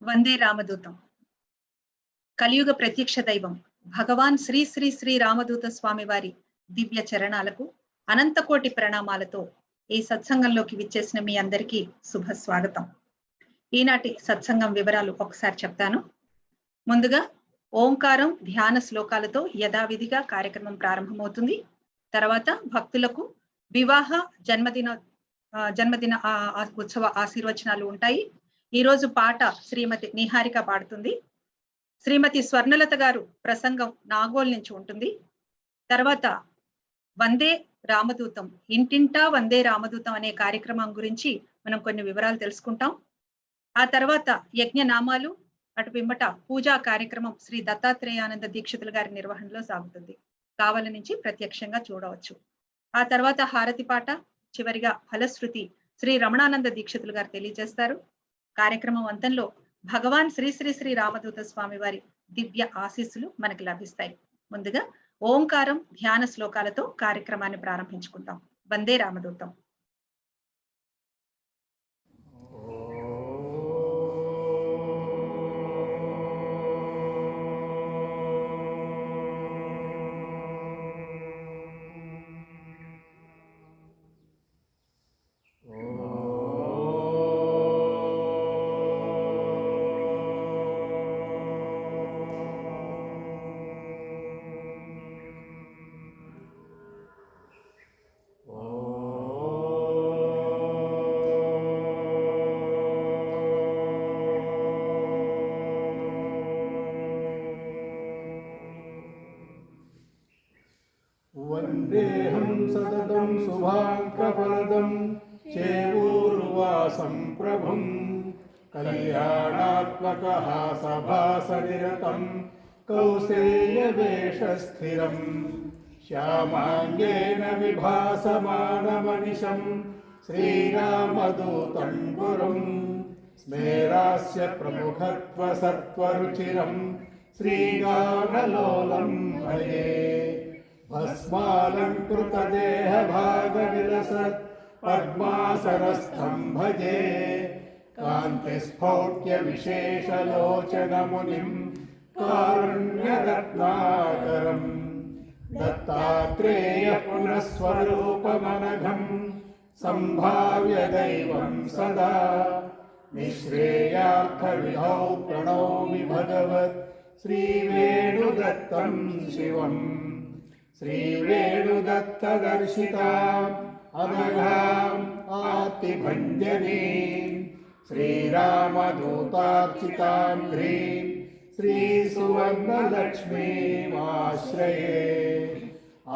వందే రామదూతం. కలియుగ ప్రత్యక్ష దైవం భగవాన్ శ్రీ శ్రీ శ్రీ రామదూత స్వామి వారి దివ్య చరణాలకు అనంతకోటి ప్రణామాలతో ఈ సత్సంగంలోకి విచ్చేసిన మీ అందరికీ శుభ స్వాగతం. ఈనాటి సత్సంగం వివరాలు ఒకసారి చెప్తాను. ముందుగా ఓంకారం ధ్యాన శ్లోకాలతో యథావిధిగా కార్యక్రమం ప్రారంభమవుతుంది. తర్వాత భక్తులకు వివాహ జన్మదిన ఉత్సవ ఆశీర్వచనాలు ఉంటాయి. ఈ రోజు పాట శ్రీమతి నిహారిక పాడుతుంది. శ్రీమతి స్వర్ణలత గారు ప్రసంగం నాగోల్ నుంచి ఉంటుంది. తర్వాత వందే రామదూతం, ఇంటింటా వందే రామదూతం అనే కార్యక్రమం గురించి మనం కొన్ని వివరాలు తెలుసుకుంటాం. ఆ తర్వాత యజ్ఞ నామాలు, అటు పిమ్మట పూజా కార్యక్రమం శ్రీ దత్తాత్రేయానంద దీక్షితుల గారి నిర్వహణలో సాగుతుంది. కావలి నుంచి ప్రత్యక్షంగా చూడవచ్చు. ఆ తర్వాత హారతి పాట, చివరిగా ఫలశ్రుతి శ్రీ రమణానంద దీక్షితులు గారు తెలియజేస్తారు. కార్యక్రమం అంతంలో భగవాన్ శ్రీ శ్రీ శ్రీ రామదూత స్వామి వారి దివ్య ఆశీస్సులు మనకి లభిస్తాయి. ముందుగా ఓంకారం ధ్యాన శ్లోకాలతో కార్యక్రమాన్ని ప్రారంభించుకుంటాం. వందే రామదూతం. వందేహం సతతం శుభాంకఫలదం చేవూర్వాసం ప్రభుం కళ్యాణాత్మకః సభాసనిరతం కౌసేయవేషస్థిరం శ్యామాంగేన విభాసమానమనిశం శ్రీరామదూతం గురుం స్మేరాస్య ప్రముఖత్వసత్వరుచిరం శ్రీగానలోలం భజే భస్మాలంకృతదేహభాగవిలసత్ పద్మాసనస్థం భజే కాంతిస్ఫౌట్య విశేషలోచనమునిం కారుణ్యరత్నాకరం దత్తాత్రేయ పునఃస్వరూపమనఘం సంభావ్య దైవం సదా నిశ్రేయార్థవిధౌ ప్రణౌమి భగవత్ శ్రీవేణుదత్తం శివం శ్రీవేణుదత్తదర్శితాం అనఘాం ఆర్తిభంజనీం శ్రీరామదూతార్చితాం హ్రీం శ్రీసువర్ణలక్ష్మీమాశ్రయే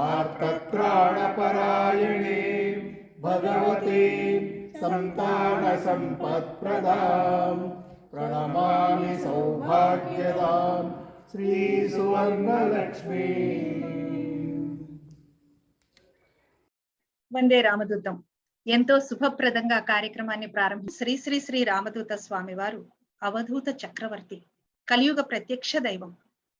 ఆర్తత్రాణపరాయణే భగవతే సంతానసంపత్ప్రదాం ప్రణమామి సౌభాగ్యదాం శ్రీ సువర్ణలక్ష్మీ. వందే రామదూతం. ఎంతో శుభప్రదంగా కార్యక్రమాన్ని ప్రారంభం. శ్రీ శ్రీ శ్రీ రామదూత స్వామి వారు అవధూత చక్రవర్తి, కలియుగ ప్రత్యక్ష దైవం.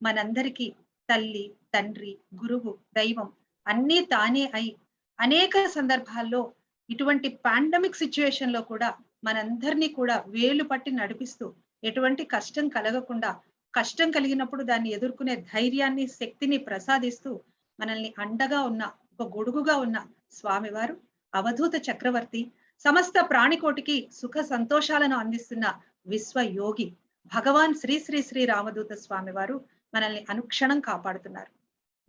మనందరికీ తల్లి, తండ్రి, గురువు, దైవం అన్నీ తానే అయి అనేక సందర్భాల్లో ఇటువంటి పాండమిక్ సిచ్యువేషన్ లో కూడా మనందరినీ కూడా వేలు పట్టి నడిపిస్తూ ఎటువంటి కష్టం కలగకుండా, కష్టం కలిగినప్పుడు దాన్ని ఎదుర్కొనే ధైర్యాన్ని, శక్తిని ప్రసాదిస్తూ మనల్ని అండగా ఉన్న, ఒక గొడుగుగా ఉన్న స్వామివారు అవధూత చక్రవర్తి, సమస్త ప్రాణికోటికి సుఖ సంతోషాలను అందిస్తున్న విశ్వయోగి భగవాన్ శ్రీ శ్రీ శ్రీ రామదూత స్వామి వారు మనల్ని అనుక్షణం కాపాడుతున్నారు.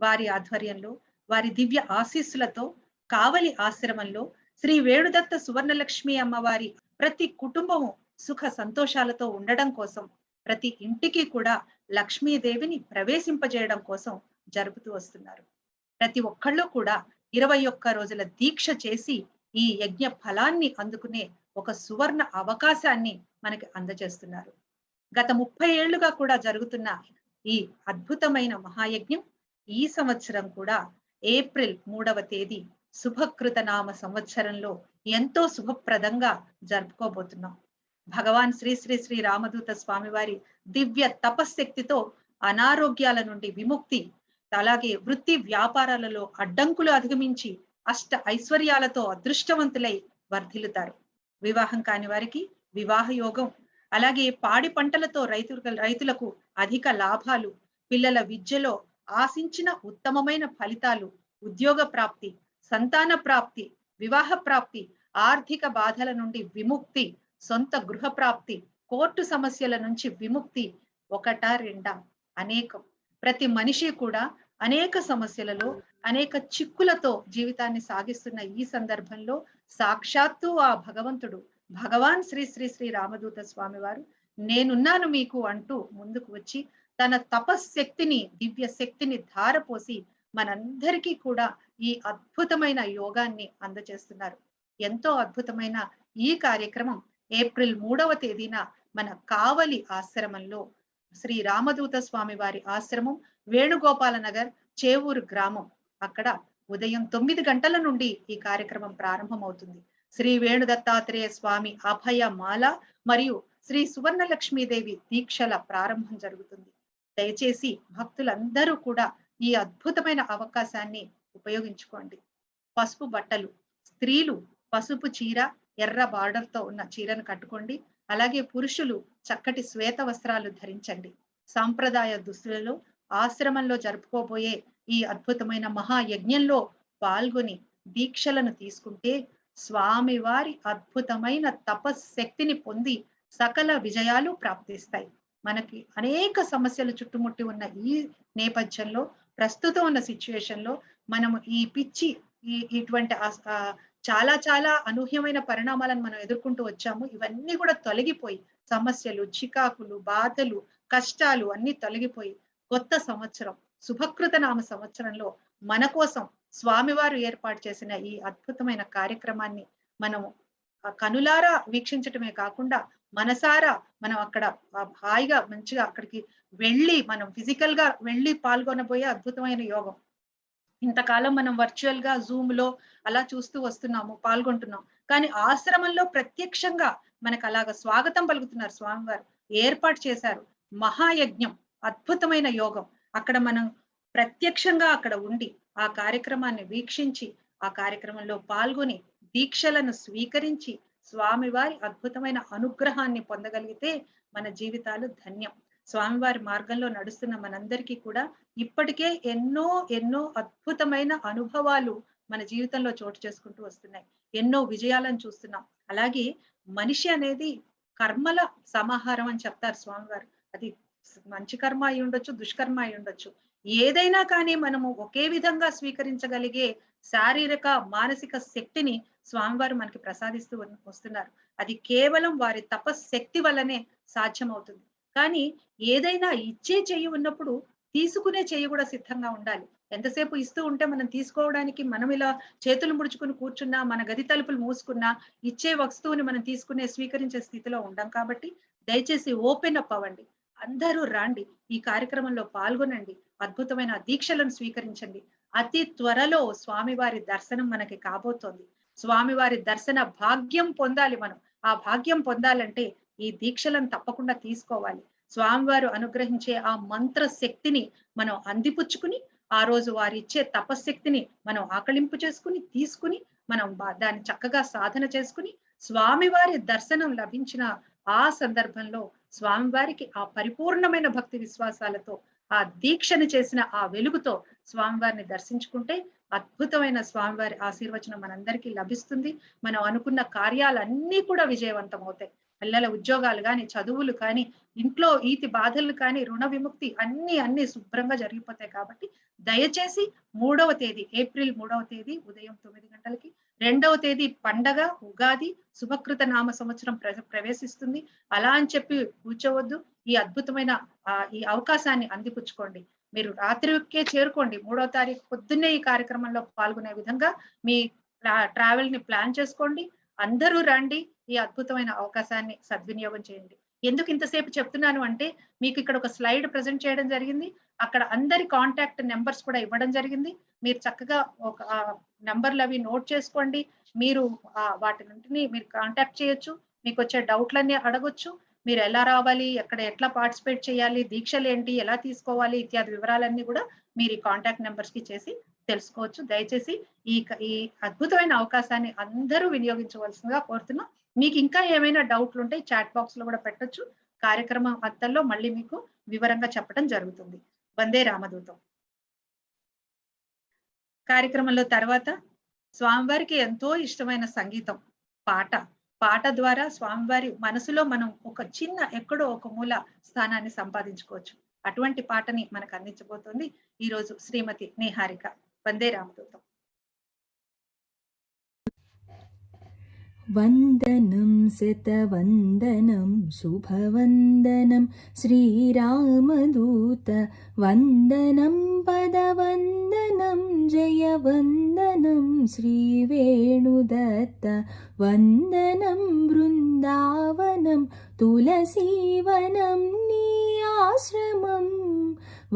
వారి ఆధ్వర్యంలో, వారి దివ్య ఆశీస్సులతో కావలి ఆశ్రమంలో శ్రీ వేణుదత్త సువర్ణలక్ష్మి అమ్మవారి ప్రతి కుటుంబము సుఖ సంతోషాలతో ఉండడం కోసం, ప్రతి ఇంటికి కూడా లక్ష్మీదేవిని ప్రవేశింపజేయడం కోసం జరుపుతూ వస్తున్నారు. ప్రతి ఒక్కళ్ళు కూడా 21 రోజుల దీక్ష చేసి ఈ యజ్ఞ ఫలాన్ని అందుకునే ఒక సువర్ణ అవకాశాన్ని మనకి అందజేస్తున్నారు. గత 30 ఏళ్లుగా కూడా జరుగుతున్న ఈ అద్భుతమైన మహాయజ్ఞం ఈ సంవత్సరం కూడా ఏప్రిల్ 3వ తేదీ శుభకృత నామ సంవత్సరంలో ఎంతో శుభప్రదంగా జరుపుకోబోతున్నాం. భగవాన్ శ్రీ శ్రీ శ్రీ రామదూత స్వామి వారి దివ్య తపశక్తితో అనారోగ్యాల నుండి విముక్తి, అలాగే వృత్తి వ్యాపారాలలో అడ్డంకులు అధిగమించి అష్ట ఐశ్వర్యాలతో అదృష్టవంతులై వర్ధిల్లుతారు. వివాహం కాని వారికి వివాహ యోగం, అలాగే పాడి పంటలతో రైతులకు అధిక లాభాలు, పిల్లల విద్యలో ఆశించిన ఉత్తమమైన ఫలితాలు, ఉద్యోగ ప్రాప్తి, సంతాన ప్రాప్తి, వివాహ ప్రాప్తి, ఆర్థిక బాధల నుండి విముక్తి, సొంత గృహ ప్రాప్తి, కోర్టు సమస్యల నుంచి విముక్తి. ఒకటా రెండా, అనేకం. ప్రతి మనిషి కూడా అనేక సమస్యలలో, అనేక చిక్కులతో జీవితాన్ని సాగిస్తున్న ఈ సందర్భంలో సాక్షాత్తు ఆ భగవంతుడు, భగవాన్ శ్రీ శ్రీ శ్రీ రామదూత స్వామి వారు నేనున్నాను మీకు అంటూ ముందుకు వచ్చి తన తపశ్శక్తిని, దివ్య శక్తిని ధారపోసి మనందరికీ కూడా ఈ అద్భుతమైన యోగాన్ని అందజేస్తున్నారు. ఎంతో అద్భుతమైన ఈ కార్యక్రమం ఏప్రిల్ 3వ తేదీన మన కావలి ఆశ్రమంలో, శ్రీ రామదూత స్వామి వారి ఆశ్రమం, వేణుగోపాల నగర్, చేవూరు గ్రామం, అక్కడ ఉదయం 9 గంటల నుండి ఈ కార్యక్రమం ప్రారంభమవుతుంది. శ్రీ వేణు దత్తాత్రేయ స్వామి అభయ మాల మరియు శ్రీ సువర్ణలక్ష్మీదేవి దీక్షల ప్రారంభం జరుగుతుంది. దయచేసి భక్తులందరూ కూడా ఈ అద్భుతమైన అవకాశాన్ని ఉపయోగించుకోండి. పసుపు బట్టలు, స్త్రీలు పసుపు చీర, ఎర్ర బార్డర్ తో ఉన్న చీరను కట్టుకోండి. అలాగే పురుషులు చక్కటి శ్వేత వస్త్రాలు ధరించండి. సాంప్రదాయ దుస్తులలో ఆశ్రమంలో జరుపుకోబోయే ఈ అద్భుతమైన మహాయజ్ఞంలో పాల్గొని దీక్షలను తీసుకుంటే స్వామివారి అద్భుతమైన తపశ్శక్తిని పొంది సకల విజయాలు ప్రాప్తిస్తాయి. మనకి అనేక సమస్యలు చుట్టుముట్టి ఉన్న ఈ నేపథ్యంలో, ప్రస్తుతం ఉన్న సిచ్యువేషన్ లో మనము ఈ పిచ్చి ఇటువంటి చాలా చాలా అనూహ్యమైన పరిణామాలను మనం ఎదుర్కొంటూ వచ్చాము. ఇవన్నీ కూడా తొలగిపోయి సమస్యలు, చికాకులు, బాధలు, కష్టాలు అన్ని తొలగిపోయి కొత్త సంవత్సరం, శుభకృత నామ సంవత్సరంలో మన కోసం స్వామివారు ఏర్పాటు చేసిన ఈ అద్భుతమైన కార్యక్రమాన్ని మనము కనులారా వీక్షించటమే కాకుండా మనసారా మనం అక్కడ హాయిగా మంచిగా అక్కడికి వెళ్ళి మనం ఫిజికల్ గా వెళ్ళి పాల్గొనబోయే అద్భుతమైన యోగం. ఇంతకాలం మనం వర్చువల్ గా జూమ్ లో అలా చూస్తూ వస్తున్నాము, పాల్గొంటున్నాం. కానీ ఆశ్రమంలో ప్రత్యక్షంగా మనకు అలాగా స్వాగతం పలుకుతున్నారు స్వామివారు, ఏర్పాటు చేశారు. మహాయజ్ఞం, అద్భుతమైన యోగం. అక్కడ మనం ప్రత్యక్షంగా అక్కడ ఉండి ఆ కార్యక్రమాన్ని వీక్షించి ఆ కార్యక్రమంలో పాల్గొని దీక్షలను స్వీకరించి స్వామివారి అద్భుతమైన అనుగ్రహాన్ని పొందగలిగితే మన జీవితాలు ధన్యం. స్వామివారి మార్గంలో నడుస్తున్న మనందరికీ కూడా ఇప్పటికే ఎన్నో ఎన్నో అద్భుతమైన అనుభవాలు మన జీవితంలో చోటు చేసుకుంటూ వస్తున్నాయి. ఎన్నో విజయాలను చూస్తున్నాం. అలాగే మనిషి అనేది కర్మల సమాహారం అని చెప్తారు స్వామివారు. అది మంచి కర్మ అయి ఉండొచ్చు, దుష్కర్మ అయి ఉండొచ్చు. ఏదైనా కానీ మనము ఒకే విధంగా స్వీకరించగలిగే శారీరక, మానసిక శక్తిని స్వామివారు మనకి ప్రసాదిస్తూ వస్తున్నారు. అది కేవలం వారి తపశ్శక్తి వల్లనే సాధ్యమవుతుంది. కానీ ఏదైనా ఇచ్చే చెయ్యి ఉన్నప్పుడు తీసుకునే చెయ్యి కూడా సిద్ధంగా ఉండాలి. ఎంతసేపు ఇస్తూ ఉంటే మనం తీసుకోవడానికి మనం ఇలా చేతులు ముడుచుకుని కూర్చున్నా, మన గది తలుపులు మూసుకున్నా, ఇచ్చే వస్తువుని మనం తీసుకునే స్వీకరించే స్థితిలో ఉండం. కాబట్టి దయచేసి ఓపెన్ అప్ అవ్వండి. అందరూ రాండి, ఈ కార్యక్రమంలో పాల్గొనండి, అద్భుతమైన దీక్షలను స్వీకరించండి. అతి త్వరలో స్వామివారి దర్శనం మనకి కాబోతోంది. స్వామివారి దర్శన భాగ్యం పొందాలి మనం. ఆ భాగ్యం పొందాలంటే ఈ దీక్షలను తప్పకుండా తీసుకోవాలి. స్వామివారు అనుగ్రహించే ఆ మంత్ర శక్తిని మనం అందిపుచ్చుకుని, ఆ రోజు వారి ఇచ్చే తపశక్తిని మనం ఆకలింపు చేసుకుని తీసుకుని మనం దాన్ని చక్కగా సాధన చేసుకుని స్వామివారి దర్శనం లభించిన ఆ సందర్భంలో స్వామివారికి ఆ పరిపూర్ణమైన భక్తి విశ్వాసాలతో ఆ దీక్షను చేసిన ఆ వెలుగుతో స్వామివారిని దర్శించుకుంటే అద్భుతమైన స్వామివారి ఆశీర్వచనం మనందరికీ లభిస్తుంది. మనం అనుకున్న కార్యాలన్నీ కూడా విజయవంతం అవుతాయి. పిల్లల ఉద్యోగాలు కానీ, చదువులు కానీ, ఇంట్లో ఈతి బాధలు కానీ, రుణ విముక్తి అన్ని శుభ్రంగా జరిగిపోతాయి. కాబట్టి దయచేసి 3వ తేదీ, ఏప్రిల్ 3వ తేదీ ఉదయం 9 గంటలకి, 2వ తేదీ పండగ ఉగాది, శుభకృత నామ సంవత్సరం ప్రవేశిస్తుంది. అలా అని చెప్పి కూర్చోవద్దు. ఈ అద్భుతమైన ఈ అవకాశాన్ని అందిపుచ్చుకోండి. మీరు రాత్రికే చేరుకోండి. 3వ తారీఖు పొద్దున్నే ఈ కార్యక్రమంలో పాల్గొనే విధంగా మీ ట్రావెల్ ని ప్లాన్ చేసుకోండి. అందరూ రండి, ఈ అద్భుతమైన అవకాశాన్ని సద్వినియోగం చేయండి. ఎందుకు ఇంతసేపు చెప్తున్నాను అంటే, మీకు ఇక్కడ ఒక స్లైడ్ ప్రజెంట్ చేయడం జరిగింది. అక్కడ అందరి కాంటాక్ట్ నెంబర్స్ కూడా ఇవ్వడం జరిగింది. మీరు చక్కగా ఒక నెంబర్లు అవి నోట్ చేసుకోండి. మీరు వాటిని మీరు కాంటాక్ట్ చేయొచ్చు. మీకు వచ్చే డౌట్లన్నీ అడగొచ్చు. మీరు ఎలా రావాలి, ఎట్లా పార్టిసిపేట్ చేయాలి, దీక్షలు ఏంటి, ఎలా తీసుకోవాలి ఇత్యాది వివరాలన్నీ కూడా మీరు ఈ కాంటాక్ట్ నెంబర్స్ కి చేసి తెలుసుకోవచ్చు. దయచేసి ఈ అద్భుతమైన అవకాశాన్ని అందరూ వినియోగించవలసిందిగా కోరుతున్నాం. మీకు ఇంకా ఏమైనా డౌట్లు ఉంటే చాట్ బాక్స్ లో కూడా పెట్టొచ్చు. కార్యక్రమం అంతల్లో మళ్ళీ మీకు వివరంగా చెప్పడం జరుగుతుంది. వందే రామదూతం. కార్యక్రమంలో తర్వాత స్వామివారికి ఎంతో ఇష్టమైన సంగీతం, పాట. పాట ద్వారా స్వామివారి మనసులో మనం ఒక చిన్న ఎక్కడో ఒక మూల స్థానాన్ని సంపాదించుకోవచ్చు. అటువంటి పాటని మనకు అందించబోతోంది ఈరోజు శ్రీమతి నిహారిక. వందే రామదూతం. वन्दनं शतवन्दनं शुभवन्दनं श्रीरामदूत वन्दनं पदवन्दनं जयवन्दनं श्रीवेणुदत्त वन्दनं बृन्दावनं तुलसीवनं नी आश्रमं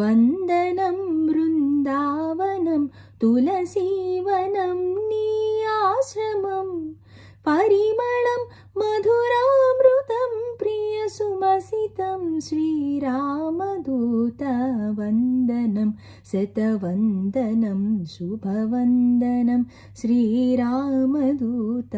वन्दनं बृन्दावनं तुलसीवनं नी आश्रमं परिमलं मधुरामृतं प्रियसुमसितं श्रीरामदूत वन्दनं शतवन्दनं शुभवन्दनं श्रीरामदूत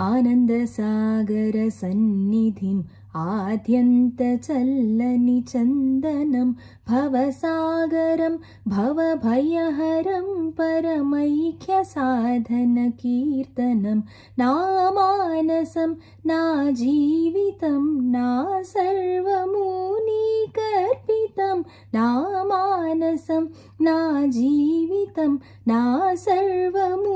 आनन्दसागरसन्निधिम् आद्यन्तचलनिचन्दनं भवसागरं भवभयहरं परमैक्यसाधनकीर्तनं नामानसं नाजीवितं ना सर्वमुनिकर्पितं नामानसं नाजीवितं ना सर्वमुनिकर्पितं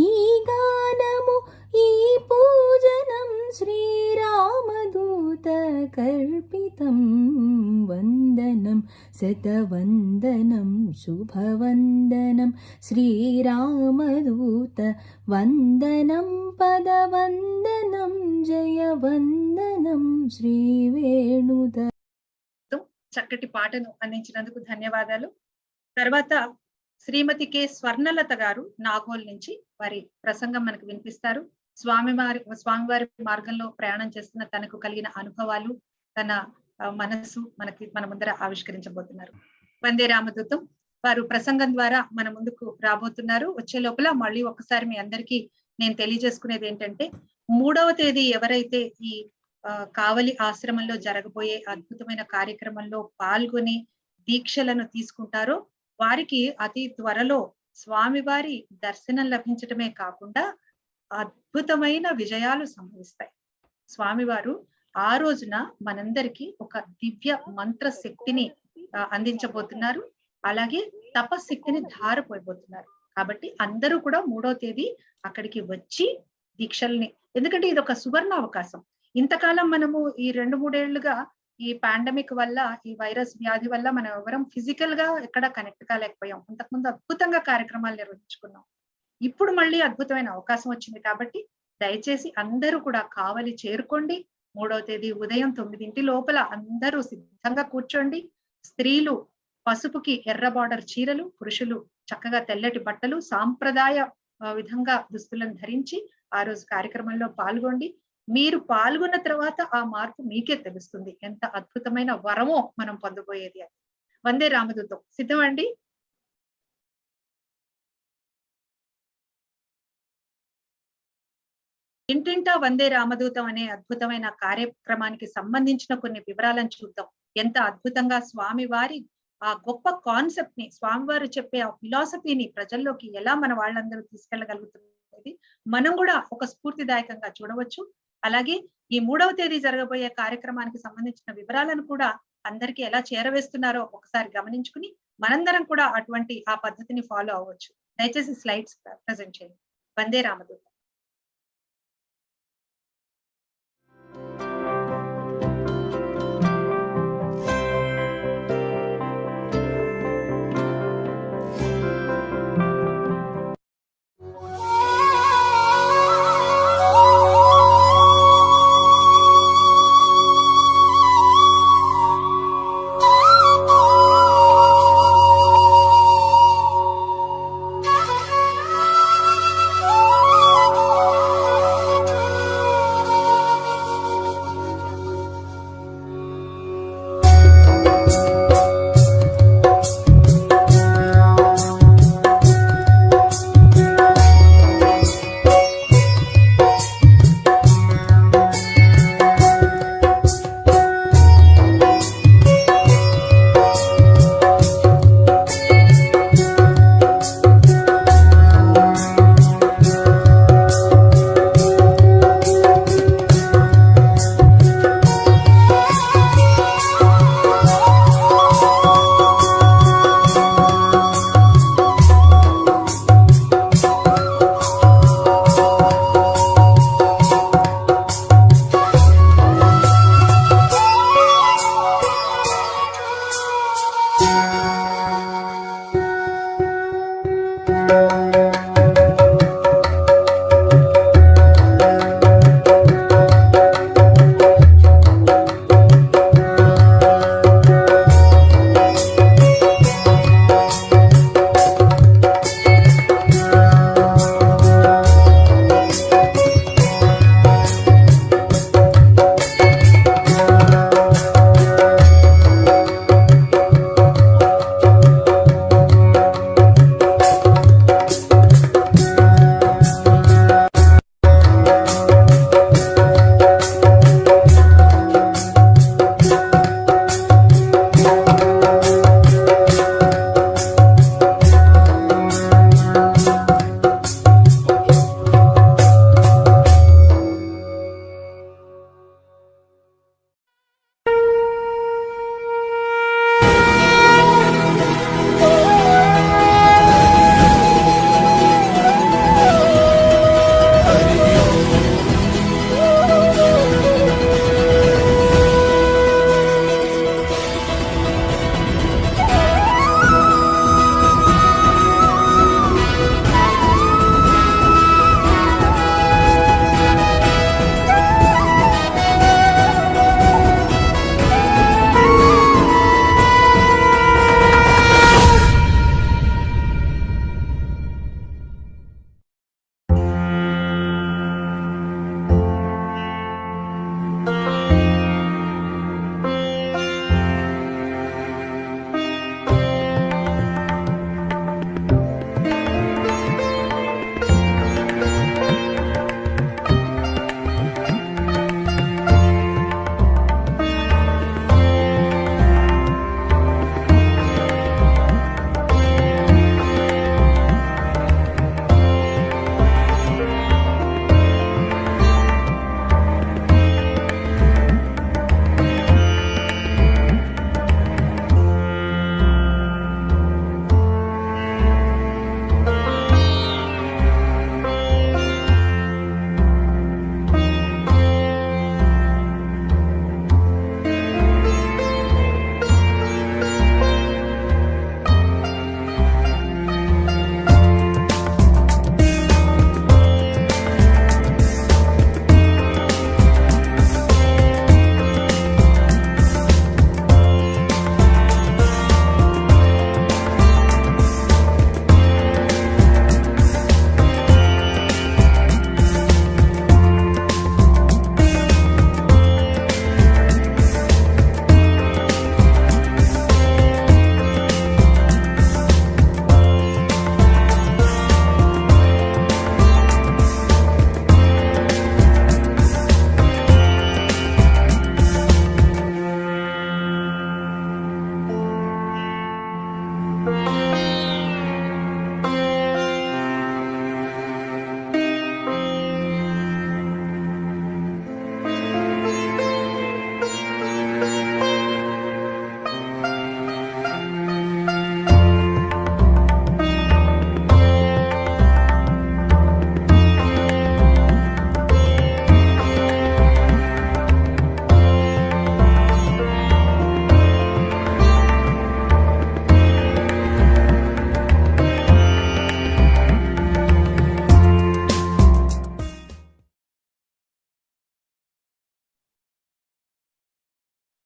ई गानमु ఈ పూజనం శ్రీరామదూత కర్పితం వందనం శతవందనం శుభవందనం శ్రీరామదూత వందనం పదవందనం జయవందనం శ్రీవేణుద. చక్కటి పాటను అందించినందుకు ధన్యవాదాలు. తర్వాత శ్రీమతి కె స్వర్ణలత గారు నాగోల్ నుంచి వారి ప్రసంగం మనకు వినిపిస్తారు. స్వామివారి మార్గంలో ప్రయాణం చేస్తున్న తనకు కలిగిన అనుభవాలు, తన మనసు మన ముందర ఆవిష్కరించబోతున్నారు. వందే రామదూతం. వారు ప్రసంగం ద్వారా మన ముందుకు రాబోతున్నారు. వచ్చే లోపల మళ్ళీ ఒకసారి మీ అందరికీ నేను తెలియజేసుకునేది ఏంటంటే, 3వ తేదీ ఎవరైతే ఈ కావలి ఆశ్రమంలో జరగబోయే అద్భుతమైన కార్యక్రమంలో పాల్గొని దీక్షలను తీసుకుంటారో వారికి అతి త్వరలో స్వామివారి దర్శనం లభించటమే కాకుండా అద్భుతమైన విజయాలు సంభవిస్తాయి. స్వామివారు ఆ రోజున మనందరికీ ఒక దివ్య మంత్ర శక్తిని అందించబోతున్నారు. అలాగే తపశక్తిని ధారపోయబోతున్నారు. కాబట్టి అందరూ కూడా 3వ తేదీ అక్కడికి వచ్చి దీక్షల్ని, ఎందుకంటే ఇది ఒక సువర్ణ అవకాశం. ఇంతకాలం మనము ఈ 2-3 ఏళ్లుగా ఈ పాండమిక్ వల్ల, ఈ వైరస్ వ్యాధి వల్ల మనం ఎవరం ఫిజికల్ గా ఎక్కడ కనెక్ట్ కాలేకపోయాం. అంతకుముందు అద్భుతంగా కార్యక్రమాలు నిర్వహించుకున్నాం. ఇప్పుడు మళ్ళీ అద్భుతమైన అవకాశం వచ్చింది. కాబట్టి దయచేసి అందరూ కూడా కావలి చేరుకోండి. 3వ తేదీ ఉదయం 9 లోపల అందరూ సిద్ధంగా కూర్చోండి. స్త్రీలు పసుపుకి ఎర్ర బార్డర్ చీరలు, పురుషులు చక్కగా తెల్లటి బట్టలు, సాంప్రదాయ విధంగా దుస్తులను ధరించి ఆ రోజు కార్యక్రమంలో పాల్గొండి. మీరు పాల్గొన్న తర్వాత ఆ మార్పు మీకే తెలుస్తుంది, ఎంత అద్భుతమైన వరమో మనం పొందబోయేది అని. వందే రామదూతం. సిద్ధమండి? ఇంటింటా వందే రామదూతం అనే అద్భుతమైన కార్యక్రమానికి సంబంధించిన కొన్ని వివరాలను చూద్దాం. ఎంత అద్భుతంగా స్వామివారి ఆ గొప్ప కాన్సెప్ట్ ని, స్వామివారు చెప్పే ఆ ఫిలాసఫీని ప్రజల్లోకి ఎలా మన వాళ్ళందరూ తీసుకెళ్లగలుగుతున్నది మనం కూడా ఒక స్ఫూర్తిదాయకంగా చూడవచ్చు. అలాగే ఈ 3వ తేదీ జరగబోయే కార్యక్రమానికి సంబంధించిన వివరాలను కూడా అందరికీ ఎలా చేరవేస్తున్నారో ఒకసారి గమనించుకుని మనందరం కూడా అటువంటి ఆ పద్ధతిని ఫాలో అవ్వచ్చు. దయచేసి స్లైడ్స్ ప్రజెంట్ చేయండి. వందే రామదూతం.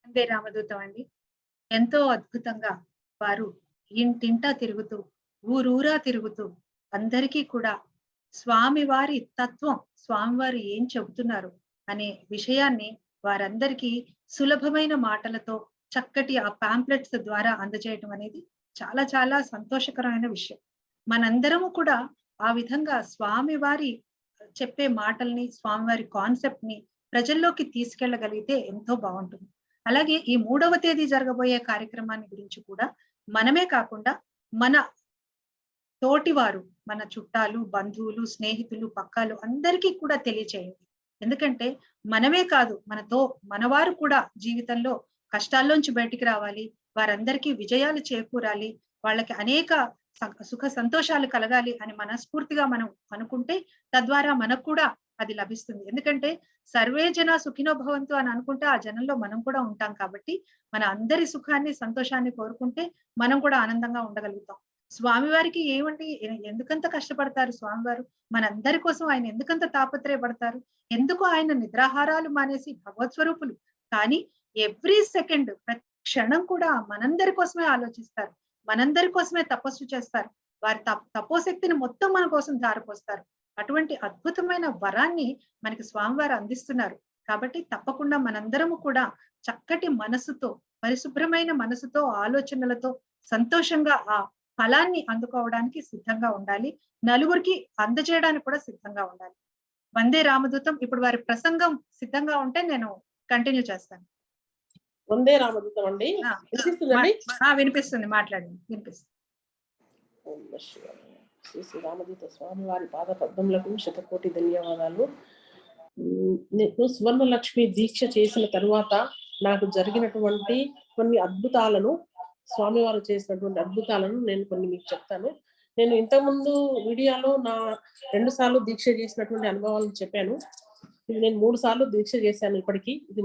అంతే రామదూతం అండి. ఎంతో అద్భుతంగా వారు ఇంటింటా తిరుగుతూ, ఊరూరా తిరుగుతూ అందరికీ కూడా స్వామివారి తత్వం, స్వామివారు ఏం చెబుతున్నారు అనే విషయాన్ని వారందరికీ సులభమైన మాటలతో చక్కటి ఆ పాంప్లెట్స్ ద్వారా అందజేయటం అనేది చాలా చాలా సంతోషకరమైన విషయం. మనందరము కూడా ఆ విధంగా స్వామివారి చెప్పే మాటల్ని, స్వామివారి కాన్సెప్ట్ ని ప్రజల్లోకి తీసుకెళ్ళగలిగితే ఎంతో బావుంటుంది. అలాగే ఈ 3వ తేదీ జరగబోయే కార్యక్రమాన్ని గురించి కూడా మనమే కాకుండా మన తోటివారు, మన చుట్టాలు, బంధువులు, స్నేహితులు, పక్కాలు అందరికీ కూడా తెలియచేయండి. ఎందుకంటే మనమే కాదు, మనవారు కూడా జీవితంలో కష్టాల్లోంచి బయటికి రావాలి. వారందరికీ విజయాలు చేకూరాలి. వాళ్ళకి అనేక సుఖ సంతోషాలు కలగాలి అని మనస్ఫూర్తిగా మనం అనుకుంటే తద్వారా మనకు కూడా అది లభిస్తుంది. ఎందుకంటే సర్వే జన సుఖినో భవంతు అని అనుకుంటే ఆ జనంలో మనం కూడా ఉంటాం కాబట్టి మన అందరి సుఖాన్ని, సంతోషాన్ని కోరుకుంటే మనం కూడా ఆనందంగా ఉండగలుగుతాం. స్వామివారికి ఏమండి ఎందుకంత కష్టపడతారు స్వామివారు? మనందరి కోసం ఆయన ఎందుకంత తాపత్రయపడతారు? ఎందుకు ఆయన నిద్రాహారాలు మానేసి భగవత్ స్వరూపులు. కానీ ఎవ్రీ సెకండ్ ప్రతి క్షణం కూడా మనందరి కోసమే ఆలోచిస్తారు. మనందరి కోసమే తపస్సు చేస్తారు. వారి తపోశక్తిని మొత్తం మన కోసం ధారపోస్తారు. అటువంటి అద్భుతమైన వరాన్ని మనకి స్వామివారు అందిస్తున్నారు. కాబట్టి తప్పకుండా మనందరము కూడా చక్కటి మనసుతో, పరిశుభ్రమైన మనసుతో, ఆలోచనలతో సంతోషంగా ఆ ఫలాన్ని అందుకోవడానికి సిద్ధంగా ఉండాలి. నలుగురికి అందజేయడానికి కూడా సిద్ధంగా ఉండాలి. వందే రామదూతం. ఇప్పుడు వారి ప్రసంగం సిద్ధంగా ఉంటే నేను కంటిన్యూ చేస్తాను. వందే రామదూతం అండి. ఆ, వినిపిస్తుందండి? వినిపిస్తుంది. మాట్లాడండి. వినిపిస్తుంది. ఓం నమః శివాయ. శ్రీ శ్రీ రామదూత స్వామి వారి పాద పద్మములకు శతకోటి ధన్యవాదాలు. నేను సువర్ణలక్ష్మి దీక్ష చేసిన తరువాత నాకు జరిగినటువంటి కొన్ని అద్భుతాలను, స్వామివారు చేసినటువంటి అద్భుతాలను నేను కొన్ని మీకు చెప్తాను. నేను ఇంతకుముందు వీడియోలో నా 2 సార్లు దీక్ష చేసినటువంటి అనుభవాలను చెప్పాను. ఇది నేను 3 సార్లు దీక్ష చేశాను ఇప్పటికి. ఇది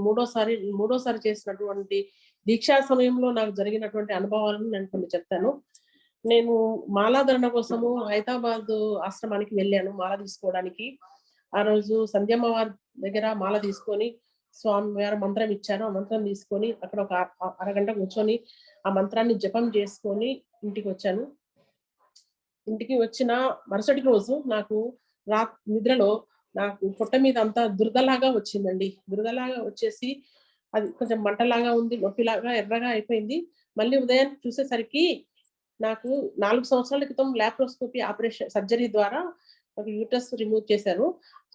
మూడోసారి చేసినటువంటి దీక్షా సమయంలో నాకు జరిగినటువంటి అనుభవాలను నేను కొన్ని చెప్తాను. నేను మాలాధరణ కోసము హైదరాబాద్ ఆశ్రమానికి వెళ్ళాను మాల తీసుకోవడానికి. ఆ రోజు సంధ్యమ్మవారి దగ్గర మాల తీసుకొని స్వామివారు మంత్రం ఇచ్చారు. ఆ మంత్రం తీసుకొని అక్కడ ఒక అరగంట కూర్చొని ఆ మంత్రాన్ని జపం చేసుకొని ఇంటికి వచ్చాను. ఇంటికి వచ్చిన మరుసటి రోజు నాకు నిద్రలో నాకు పొట్ట మీద అంతా దురదలాగా వచ్చిందండి. దురదలాగా వచ్చేసి అది కొంచెం మంటలాగా ఉంది, నొప్పిలాగా ఎర్రగా అయిపోయింది. మళ్ళీ ఉదయం చూసేసరికి నాకు 4 సంవత్సరాల క్రితం లాప్రోస్కోపీ ఆపరేషన్ సర్జరీ ద్వారా ఒక యూటరస్ రిమూవ్ చేశారు.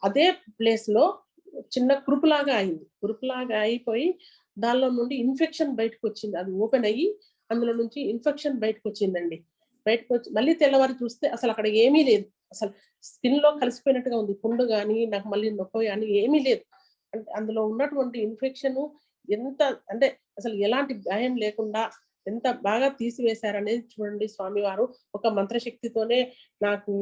అదే ప్లేస్ లో చిన్న కురుపులాగా అయింది. కురుపులాగా అయిపోయి దానిలో నుండి ఇన్ఫెక్షన్ బయటకు వచ్చింది. అది ఓపెన్ అయ్యి అందులో నుంచి ఇన్ఫెక్షన్ బయటకు వచ్చిందండి. బయటకు వచ్చి మళ్ళీ తెల్లవారి చూస్తే అసలు అక్కడ ఏమీ లేదు. అసలు స్కిన్ లో కలిసిపోయినట్టుగా ఉంది. పుండు కానీ నాకు మళ్ళీ నొప్పి కానీ ఏమీ లేదు. అంటే అందులో ఉన్నటువంటి ఇన్ఫెక్షన్ ఎంత అంటే అసలు ఎలాంటి గాయం లేకుండా ఎంత బాగా తీసివేశారనేది చూడండి. స్వామివారు ఒక మంత్రశక్తితోనే నాకు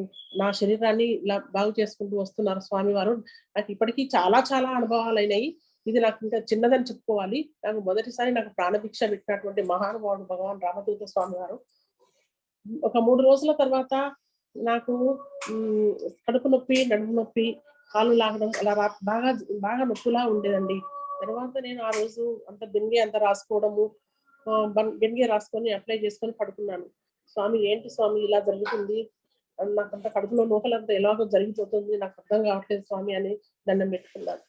నా శరీరాన్ని ఇలా బాగు చేసుకుంటూ వస్తున్నారు స్వామివారు. నాకు ఇప్పటికీ చాలా చాలా అనుభవాలు అయినాయి. ఇది నాకు ఇంకా చిన్నదని చెప్పుకోవాలి. నాకు మొదటిసారి నాకు ప్రాణభిక్ష పెట్టినటువంటి మహానుభావుడు భగవాన్ రామదూత స్వామివారు. ఒక 3 రోజుల తర్వాత నాకు కడుపు నొప్పి, నడుము నొప్పి, కాళ్ళు లాగడం అలా బాగా బాగా నొప్పిలా ఉండేదండి. తర్వాత నేను ఆ రోజు అంత బెంగే అంత రాసుకోవడము, బెంగే రాసుకొని అప్లై చేసుకొని పడుకున్నాను. స్వామి ఏంటి స్వామి ఇలా జరుగుతుంది, నాకంత కడుపులో లోపలంతా ఎలాగో జరిగిపోతుంది, నాకు అర్థం కావట్లేదు స్వామి అని దండం పెట్టుకున్నాను.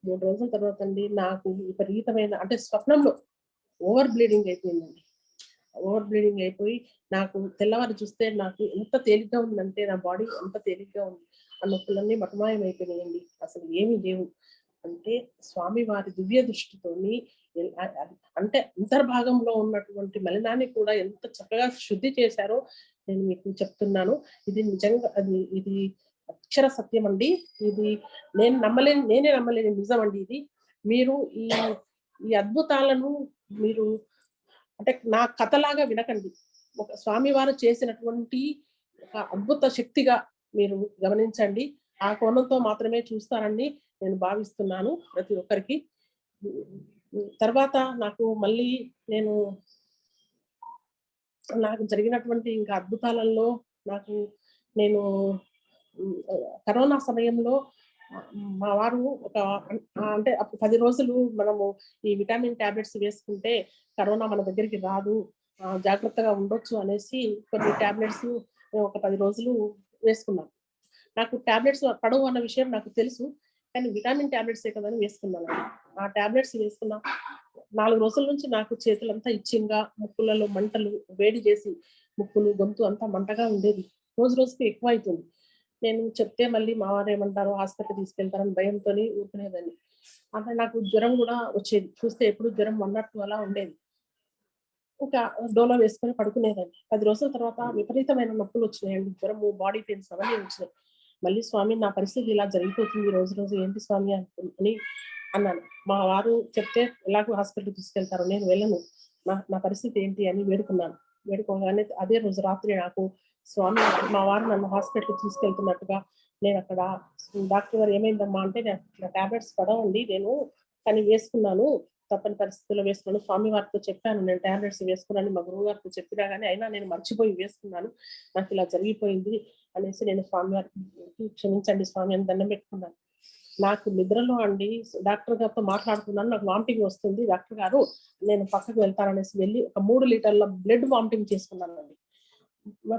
3 రోజుల తర్వాత అండి నాకు విపరీతమైన అంటే స్వప్నంలో ఓవర్ బ్లీడింగ్ అయిపోయిందండి. ఓవర్ బ్లీడింగ్ అయిపోయి నాకు తెల్లవారు చూస్తే నాకు ఎంత తేలిగ్గా ఉందంటే నా బాడీ అంత తేలిగ్గా ఉంది. ఆ నొప్పులన్నీ మటమాయం అయిపోయినాయండి. అసలు ఏమీ లేవు. అంటే స్వామి వారి దివ్య దృష్టితోని అంటే అంతర్భాగంలో ఉన్నటువంటి మలినాన్ని కూడా ఎంత చక్కగా శుద్ధి చేశారో నేను మీకు చెప్తున్నాను. ఇది నిజంగా ఇది అక్షర సత్యం అండి. ఇది నేనే నమ్మలేని నిజం అండి ఇది. మీరు ఈ అద్భుతాలను మీరు అంటే నా కథలాగా వినకండి. ఒక స్వామివారు చేసినటువంటి ఒక అద్భుత శక్తిగా మీరు గమనించండి. ఆ కోణంతో మాత్రమే చూస్తారని నేను భావిస్తున్నాను ప్రతి ఒక్కరికి. తర్వాత నాకు మళ్ళీ నాకు జరిగినటువంటి ఇంకా అద్భుతాలలో నేను కరోనా సమయంలో మా వారు ఒక అంటే అప్పుడు 10 రోజులు మనము ఈ విటమిన్ టాబ్లెట్స్ వేసుకుంటే కరోనా మన దగ్గరికి రాదు, జాగ్రత్తగా ఉండొచ్చు అనేసి కొన్ని టాబ్లెట్స్ ఒక 10 రోజులు వేసుకున్నాను. నాకు టాబ్లెట్స్ పడవు అన్న విషయం నాకు తెలుసు. కానీ విటమిన్ టాబ్లెట్సే కదా అని వేసుకున్నానండి. ఆ టాబ్లెట్స్ వేసుకున్న 4 రోజుల నుంచి నాకు చేతులంతా ఇచ్చింగ్‌గా, ముక్కులలో మంటలు, వేడి చేసి ముక్కులు, గొంతు అంతా మంటగా ఉండేది. రోజు రోజుకి ఎక్కువైతుంది. నేను చెప్తే మళ్ళీ మా వారేమంటారో హాస్పిటల్‌కి తీసుకెళ్తారని భయంతోని ఊరుకునేదాన్ని. అంటే నాకు జ్వరం గూడా వచ్చేది. చూస్తే ఎప్పుడు జ్వరం 102 అలా ఉండేది. ఇంకా డోలో వేసుకొని పడుకునేదాన్ని. 10 రోజుల తర్వాత విపరీతమైన నొప్పులొచ్చినాయండి. జ్వరము, బాడీ పెయిన్స్ అవన్నీ వచ్చినాయి. మళ్ళీ స్వామి నా పరిస్థితి ఇలా జరిగిపోతుంది రోజు రోజు ఏంటి స్వామి అని అన్నాను. మా వారు చెప్తే ఎలాగో హాస్పిటల్‌కి తీసుకెళ్తారు. నేను వెళ్ళను. నా పరిస్థితి ఏంటి అని వేడుకున్నాను. వేడుకోగానే అదే రోజు రాత్రి నాకు స్వామి మా వారు నన్ను హాస్పిటల్‌కి తీసుకెళ్తున్నట్టుగా నేనక్కడ డాక్టర్ గారు ఏమైందమ్మా అంటే, "నా టాబ్లెట్స్ పడవండి నేను, కానీ వేసుకున్నాను. తప్పని పరిస్థితుల్లో వేసుకున్నాను. స్వామి వారితో చెప్పాను నేను టాబ్లెట్స్ వేసుకున్నాను. మా గురువుగారితో చెప్పినా గాని అయినా నేను మర్చిపోయి వేసుకున్నాను. నాకిలా జరిగిపోయింది" అనేసి నేను స్వామి వారికి "క్షమించండి స్వామి" అని దండం పెట్టుకున్నాను. నాకు నిద్రలో అండి డాక్టర్ గారితో మాట్లాడుతున్నాను. నాకు వామిటింగ్ వస్తుంది. డాక్టర్ గారు నేను పక్కకు వెళ్తాననేసి వెళ్ళి ఒక 3 లీటర్ల బ్లడ్ వామిటింగ్ చేసుకున్నానండి.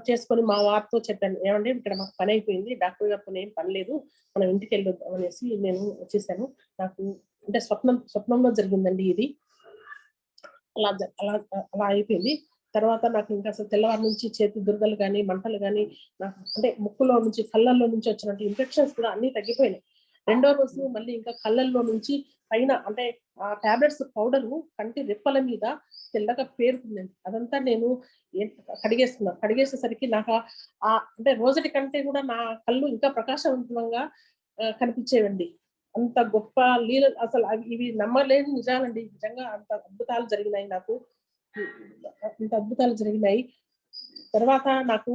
చేసుకొని మా వారితో చెప్పాను. "ఏవండీ ఇక్కడ మాకు పని అయిపోయింది. డాక్టర్ గారితోని ఏం పని లేదు. మనం ఇంటికెళ్ళొద్దాం" అనేసి నేను వచ్చేసాను. నాకు అంటే స్వప్నంలో జరిగిందండి ఇది. అలా జ అలా అలా అయిపోయింది. తర్వాత నాకు ఇంకా అసలు తెల్లవారి నుంచి చేతి దురదలు గాని, మంటలు గాని, నాకు అంటే ముక్కులో నుంచి, కళ్ళల్లో నుంచి వచ్చినట్టు ఇన్ఫెక్షన్స్ కూడా అన్నీ తగ్గిపోయినాయి. రెండో రోజు మళ్ళీ ఇంకా కళ్ళల్లో నుంచి పైన అంటే ఆ టాబ్లెట్స్ పౌడరు కంటి రెప్పల మీద తెల్లగా పేరుకుందండి. అదంతా నేను కడిగేసుకున్నా. కడిగేసేసరికి నాకు అంటే రోజుటి కంటే కూడా నా కళ్ళు ఇంకా ప్రకాశవంతంగా కనిపించేవండి. అంత గొప్ప లీలలు అసలు ఇవి నమ్మలేని నిజాలండి. నిజంగా అంత అద్భుతాలు జరిగినాయి నాకు. అంత అద్భుతాలు జరిగినాయి. తర్వాత నాకు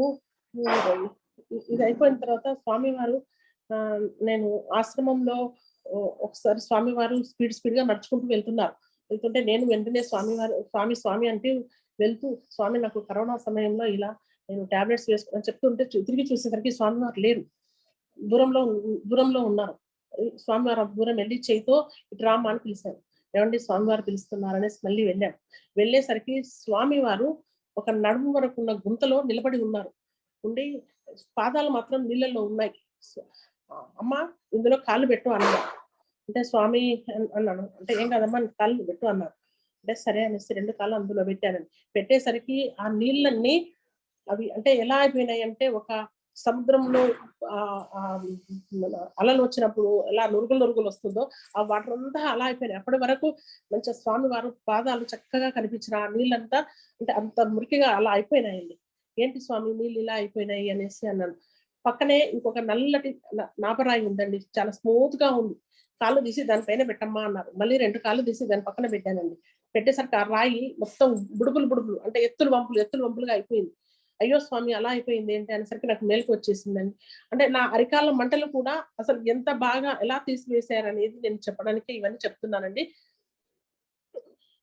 ఇది అయిపోయిన తర్వాత స్వామివారు నేను ఆశ్రమంలో ఒకసారి స్వామివారు స్పీడ్‌గా నడుచుకుంటూ వెళ్తున్నారు. వెళ్తుంటే నేను వెంటనే స్వామి అంటూ వెళ్తూ, "స్వామి నాకు కరోనా సమయంలో ఇలా నేను టాబ్లెట్స్ వేసుకొని" చెప్తుంటే తిరిగి చూసేసరికి స్వామివారు లేరు. దూరంలో దూరంలో ఉన్నారు. స్వామివారు దూరం వెళ్లి చేయితో "ఇటు రామ్మా" అని పిలిసాను. "ఏవండీ స్వామివారు పిలుస్తున్నారనేసి" మళ్ళీ వెళ్ళాను. వెళ్ళేసరికి స్వామివారు ఒక నడుము వరకున్న గుంతలో నిలబడి ఉన్నారు. ఉండి పాదాలు మాత్రం నీళ్ళల్లో ఉన్నాయి. "అమ్మా ఇందులో కాళ్ళు పెట్టు" అన్నారు. అంటే స్వామి అన్నాను. అంటే "ఏం కాదమ్మా కాళ్ళు పెట్టు" అన్నారు. అంటే సరే అనేసి 2 కాళ్ళు అందులో పెట్టానండి. పెట్టేసరికి ఆ నీళ్ళన్నీ అవి అంటే ఎలా అయిపోయినాయంటే ఒక సముద్రంలో మన అలలు వచ్చినప్పుడు ఎలా నురుగులు వస్తుందో ఆ వాటర్ అంతా అలా అయిపోయినాయి. అప్పటి వరకు మంచిగా స్వామివారు పాదాలు చక్కగా కనిపించిన ఆ నీళ్ళంతా అంటే అంత మురికిగా అలా అయిపోయినాయండి. "ఏంటి స్వామి నీళ్ళు ఇలా అయిపోయినాయి" అనేసి అన్నాను. పక్కనే ఇంకొక నల్లటి నాపరాయి ఉందండి. చాలా స్మూత్‌గా ఉంది. "కాళ్ళు తీసి దాని పైన పెట్టమ్మా" అన్నారు. మళ్ళీ 2 కాళ్ళు తీసి దాని పక్కన పెట్టానండి. పెట్టేసరికి ఆ రాయి మొత్తం బుడుగులు అంటే ఎత్తులు వంపులుగా అయిపోయింది. "అయ్యో స్వామి అలా అయిపోయింది ఏంటి" అనేసరికి నాకు మెలుకువ వచ్చేసిందండి. అంటే నా అరికాళ్ళ మంటలు కూడా అసలు ఎంత బాగా ఎలా తీసివేశారనేది నేను చెప్పడానికి ఇవన్నీ చెప్తున్నానండి.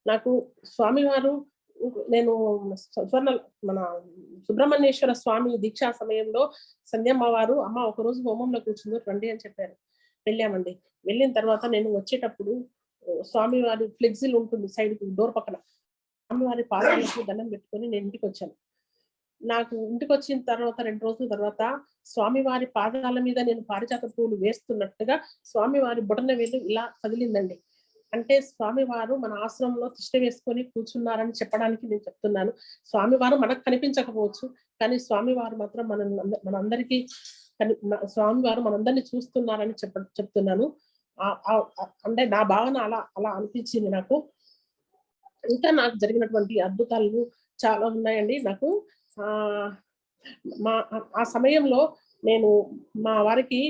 నాకు స్వామివారు నేను స్వర్ణ మన సుబ్రహ్మణ్యేశ్వర స్వామి దీక్షా సమయంలో సంధ్యమ్మ వారు "అమ్మ ఒకరోజు హోమంలో కూర్చుందురు రండి" అని చెప్పారు. వెళ్ళామండి. వెళ్ళిన తర్వాత నేను వచ్చేటప్పుడు స్వామివారి ఫ్లెక్సిల్ ఉంటుంది సైడ్‌కి డోర్ పక్కన. స్వామివారి పాదాలకు దండం పెట్టుకొని నేను ఇంటికొచ్చాను. నాకు ఇంటికొచ్చిన తర్వాత 2 రోజుల తర్వాత స్వామివారి పాదాల మీద నేను పారిజాత పూలు వేస్తున్నట్టుగా స్వామివారి బొటనవేలు ఇలా కదిలిందండి. అంటే స్వామివారు మన ఆశ్రమంలో తిష్ట వేసుకొని కూర్చున్నారని చెప్పడానికి నేను చెప్తున్నాను. స్వామివారు మనకు కనిపించకపోవచ్చు. కానీ స్వామివారు మాత్రం మనందరికీ స్వామివారు మనందరిని చూస్తున్నారని చెప్తున్నాను. అంటే నా భావన అలా అలా అనిపించింది నాకు. ఇంకా నాకు జరిగినటువంటి అద్భుతాలు చాలా ఉన్నాయండి నాకు. ఆహ్, ఆ సమయంలో నేను మా వారికి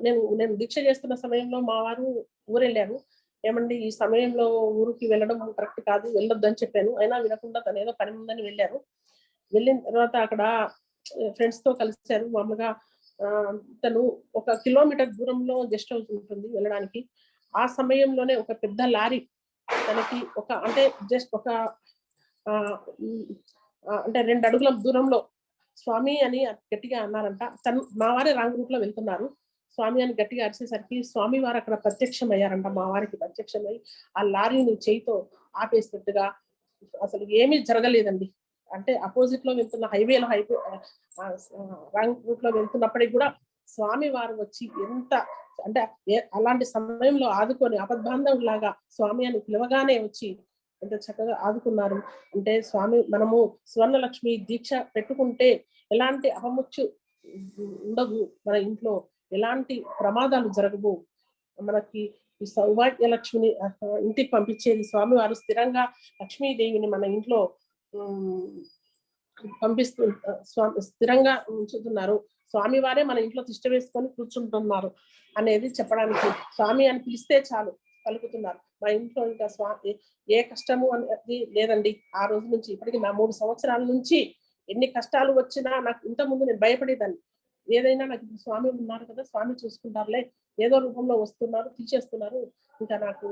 నేను నేను దీక్ష చేస్తున్న సమయంలో మా వారు ఊరెళ్ళారు. "ఏమండి ఈ సమయంలో ఊరికి వెళ్ళడం కరెక్ట్ కాదు. వెళ్ళొద్దని" చెప్పాను. అయినా వినకుండా తనేదో పని ఉందని వెళ్లారు. వెళ్ళిన తర్వాత అక్కడ ఫ్రెండ్స్‌తో కలిసారు. మామూలుగా తను ఒక కిలోమీటర్ దూరంలో గెస్ట్ హౌస్ ఉంటుంది వెళ్ళడానికి. ఆ సమయంలోనే ఒక పెద్ద లారీ తనకి అంటే జస్ట్ ఆహ్, హ్మ్. అంటే 2 అడుగుల దూరంలో స్వామి అని గట్టిగా అన్నారంట. మా వారే రాంగ్ రూట్‌లో వెళ్తున్నారు. స్వామి అని గట్టిగా అరిచేసరికి స్వామి వారు అక్కడ ప్రత్యక్షమయ్యారంట. మా వారికి ప్రత్యక్షమై ఆ లారీని చేయితో ఆపేసినట్టుగా, అసలు ఏమీ జరగలేదండి. అంటే అపోజిట్ లో వెళ్తున్న హైవేలో రాంగ్ రూట్ లో వెళ్తున్నప్పటికి కూడా స్వామి వారు వచ్చి ఎంత అంటే అలాంటి సమయంలో ఆదుకొని లాగా స్వామి అని పిలవగానే వచ్చి ఎంత చక్కగా ఆదుకున్నారు. అంటే స్వామి, మనము స్వర్ణలక్ష్మి దీక్ష పెట్టుకుంటే ఎలాంటి అపముచ్చు ఉండదు, మన ఇంట్లో ఎలాంటి ప్రమాదాలు జరగవు. మనకి ఈ సౌభాగ్య లక్ష్మిని ఇంటికి పంపించేది స్వామి వారు. స్థిరంగా లక్ష్మీదేవిని మన ఇంట్లో పంపిస్తూ స్థిరంగా ఉంచుతున్నారు. స్వామి వారే మన ఇంట్లో తిష్ట వేసుకొని కూర్చుంటున్నారు అనేది చెప్పడానికి, స్వామి అని పిలిస్తే చాలు పలుకుతున్నారు. మా ఇంట్లో ఇంకా స్వామి ఏ కష్టము అనేది లేదండి. ఆ రోజు నుంచి ఇప్పటికి నా 3 సంవత్సరాల నుంచి ఎన్ని కష్టాలు వచ్చినా, నాకు ఇంత ముందు నేను భయపడేదాన్ని. ఏదైనా నాకు ఇప్పుడు స్వామి ఉన్నారు కదా, స్వామి చూసుకుంటారులే, ఏదో రూపంలో వస్తున్నారు, తీసేస్తున్నారు, ఇంకా నాకు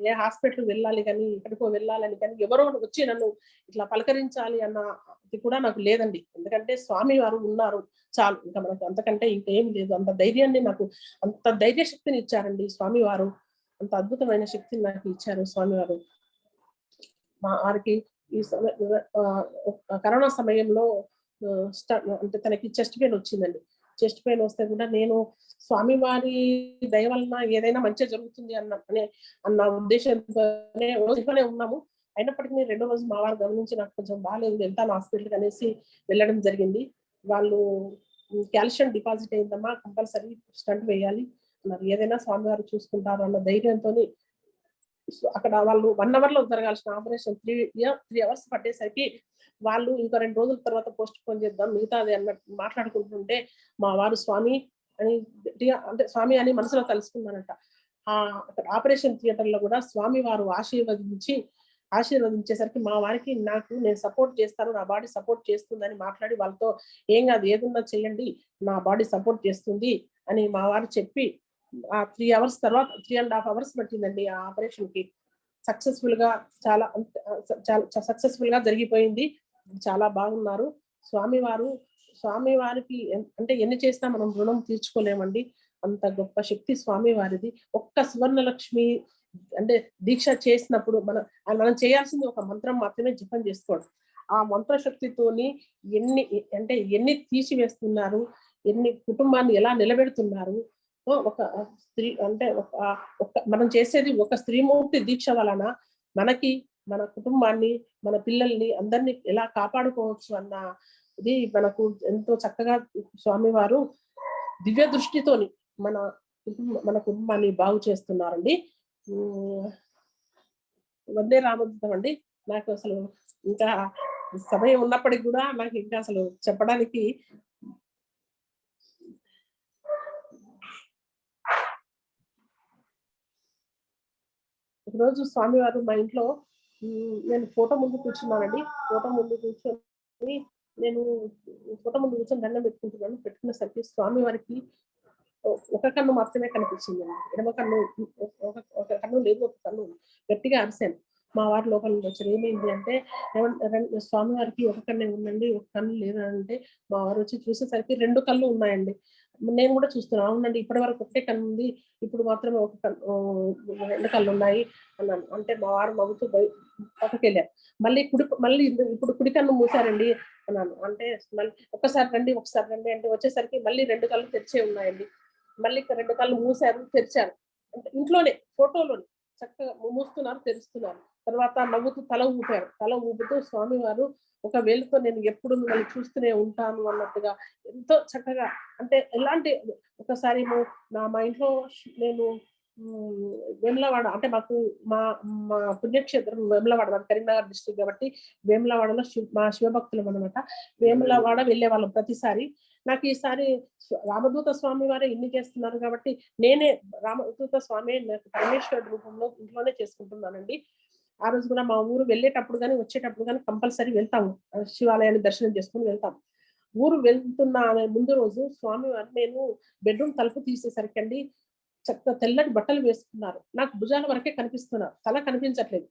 ఏ హాస్పిటల్ వెళ్ళాలి కానీ, ఎక్కడికో వెళ్ళాలని కానీ, ఎవరో వచ్చి నన్ను ఇట్లా పలకరించాలి అన్న ఇది కూడా నాకు లేదండి. ఎందుకంటే స్వామి వారు ఉన్నారు చాలు, ఇంకా మనకు అంతకంటే ఇంకేం లేదు. అంత ధైర్యాన్ని నాకు, అంత ధైర్య శక్తిని ఇచ్చారండి స్వామి వారు. అంత అద్భుతమైన శక్తిని నాకు ఇచ్చారు స్వామి వారు. మా వారికి ఈ కరోనా సమయంలో అంటే తనకి చెస్ట్ పెయిన్ వచ్చిందండి. చెస్ట్ పెయిన్ వస్తే కూడా నేను స్వామి వారి దయ వలన ఏదైనా మంచిగా జరుగుతుంది అన్న ఉద్దేశంతోనే ఇంట్లోనే ఉన్నాము. అయినప్పటికీ 2వ రోజు మా వారు గమనించి నాకు కొంచెం బాగాలేదు, వెళ్తాను హాస్పిటల్కి అనేసి వెళ్ళడం జరిగింది. వాళ్ళు కాల్షియం డిపాజిట్ అయిందమ్మా, కంపల్సరీ స్టంట్ వేయాలి అన్నారు. ఏదైనా స్వామివారు చూసుకుంటారు అన్న ధైర్యంతో అక్కడ వాళ్ళు 1 hour లో జరగాల్సిన ఆపరేషన్ 3 hours పట్టేసరికి వాళ్ళు ఇంకో 2 రోజుల తర్వాత పోస్ట్ పోన్ చేద్దాం మిగతాది అన్నట్టు మాట్లాడుకుంటుంటే, మా వారు స్వామి అని అంటే స్వామి అని మనసులో తలుసుకున్నానంట. ఆపరేషన్ థియేటర్ లో కూడా స్వామి వారు ఆశీర్వదించేసరికి మా వారికి, నేను సపోర్ట్ చేస్తాను, నా బాడీ సపోర్ట్ చేస్తుందని మాట్లాడి వాళ్ళతో, ఏం కాదు ఏదున్నా చెయ్యండి, నా బాడీ సపోర్ట్ చేస్తుంది అని మా వారు చెప్పి, ఆ 3 hours తర్వాత 3.5 hours పట్టిందండి ఆ ఆపరేషన్ కి. సక్సెస్ఫుల్ గా చాలా సక్సెస్ఫుల్ గా జరిగిపోయింది. చాలా బాగున్నారు స్వామి వారికి. అంటే ఎన్ని చేసినా మనం రుణం తీర్చుకోలేమండి. అంత గొప్ప శక్తి స్వామి వారిది. ఒక్క సువర్ణలక్ష్మి అంటే దీక్ష చేసినప్పుడు మనం చేయాల్సింది ఒక మంత్రం మాత్రమే జపం చేసుకోవడం. ఆ మంత్ర శక్తితోని ఎన్ని తీసివేస్తున్నారు, ఎన్ని కుటుంబాన్ని ఎలా నిలబెడుతున్నారు. ఒక స్త్రీ అంటే మనం చేసేది ఒక స్త్రీమూర్తి దీక్ష వలన మనకి, మన కుటుంబాన్ని, మన పిల్లల్ని అందరినీ ఎలా కాపాడుకోవచ్చు అన్న ఇది మనకు ఎంతో చక్కగా స్వామివారు దివ్య దృష్టితోని మన కుటుంబాన్ని బాగు చేస్తున్నారండి. వందే రామదూతం అండి. నాకు అసలు ఇంకా సమయం ఉన్నప్పటికి కూడా నాకు ఇంకా అసలు చెప్పడానికి ఒకరోజు స్వామివారు మా ఇంట్లో, నేను ఫోటో ముందు కూర్చున్నానండి. ఫోటో ముందు కూర్చొని దండం పెట్టుకుంటున్నాను. పెట్టుకునేసరికి స్వామి వారికి ఒక కన్ను మాత్రమే కనిపించిందండి. ఎడమ కన్ను ఒక కన్ను లేదు, ఒక కన్ను గట్టిగా అరిశాను. మా వారి లోపల నుంచి వచ్చారు. ఏమైంది అంటే, స్వామి వారికి ఒక కన్నే ఉందండి, ఒక కన్ను లేదంటే, మా వారు వచ్చి చూసేసరికి 2 కళ్ళు ఉన్నాయండి. నేను కూడా చూస్తున్నాను. అవునండి, ఇప్పటి వరకు ఒకటే కన్ను ఉంది, ఇప్పుడు మాత్రమే 2 కళ్ళు ఉన్నాయి అన్నాను. అంటే మా వారు నవ్వుతూ పక్కకి వెళ్ళారు. మళ్ళీ ఇప్పుడు కుడి కన్ను మూసారండి అన్నాను. అంటే మళ్ళీ ఒకసారి రండి అంటే వచ్చేసరికి మళ్ళీ 2 కళ్ళు తెరిచే ఉన్నాయండి. మళ్ళీ 2 కళ్ళు మూసారు, తెరిచారు. అంటే ఇంట్లోనే ఫోటోలోనే చక్కగా మూస్తున్నారు, తెరుస్తున్నారు. తర్వాత నవ్వుతూ తల ఊపారు. తల ఊపుతూ స్వామి వారు ఒక వేలుతో నేను ఎప్పుడు మిమ్మల్ని చూస్తూనే ఉంటాను అన్నట్టుగా ఎంతో చక్కగా, అంటే ఎలాంటి, ఒకసారి మా ఇంట్లో నేను వేములవాడ, అంటే మాకు మా పుణ్యక్షేత్రం వేములవాడ, మాది కరీంనగర్ డిస్ట్రిక్ట్ కాబట్టి వేములవాడలో మా శివభక్తులం అనమాట. వేములవాడ వెళ్ళే వాళ్ళం ప్రతిసారి. నాకు ఈసారి రామదూత స్వామి వారే ఇన్ని చేస్తున్నారు కాబట్టి నేనే రామదూత స్వామి నాకు పరమేశ్వరుడు రూపంలో ఇంట్లోనే చేసుకుంటున్నానండి. ఆ రోజు కూడా మా ఊరు వెళ్ళేటప్పుడు కానీ వచ్చేటప్పుడు కానీ కంపల్సరీ వెళ్తాము, శివాలయాన్ని దర్శనం చేసుకుని వెళ్తాము. ఊరు వెళ్తున్న ముందు రోజు స్వామి వారు, నేను బెడ్రూమ్ తలుపు తీసేసరికి అండి చక్కగా తెల్లటి బట్టలు వేసుకున్నారు. నాకు భుజాల వరకే కనిపిస్తున్నారు, తల కనిపించట్లేదు.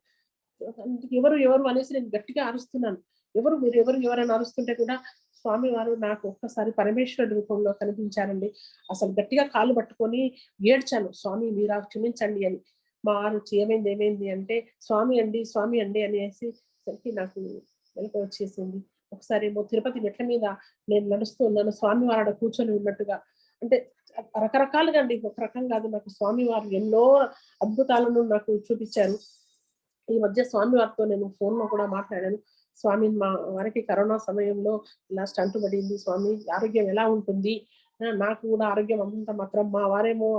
ఎవరు అనేసి నేను గట్టిగా అరుస్తున్నాను. మీరు ఎవరైనా అరుస్తుంటే కూడా స్వామి వారు నాకు ఒక్కసారి పరమేశ్వరుడి రూపంలో కనిపించారండి. అసలు గట్టిగా కాళ్ళు పట్టుకొని ఏడ్చాను, స్వామి మీరా క్షమించండి అని. మా వారు ఏమైంది ఏమైంది అంటే, స్వామి అండి అనేసి సరికి నాకు మెలకువ వచ్చేసింది. ఒకసారి ఏమో తిరుపతి మెట్ల మీద నేను నడుస్తూ ఉన్నాను, స్వామి వారు ఆడ కూర్చొని ఉన్నట్టుగా. అంటే రకరకాలుగా అండి, ఒక రకం కాదు, నాకు స్వామి వారు ఎన్నో అద్భుతాలను నాకు చూపించారు. ఈ మధ్య స్వామి వారితో నేను ఫోన్ లో కూడా మాట్లాడాను. స్వామి మా వారికి కరోనా సమయంలో ఇలా స్టంట్ పడింది స్వామి, ఆరోగ్యం ఎలా ఉంటుంది? నాకు కూడా ఆరోగ్యం అంత మాత్రం, మా వారేమో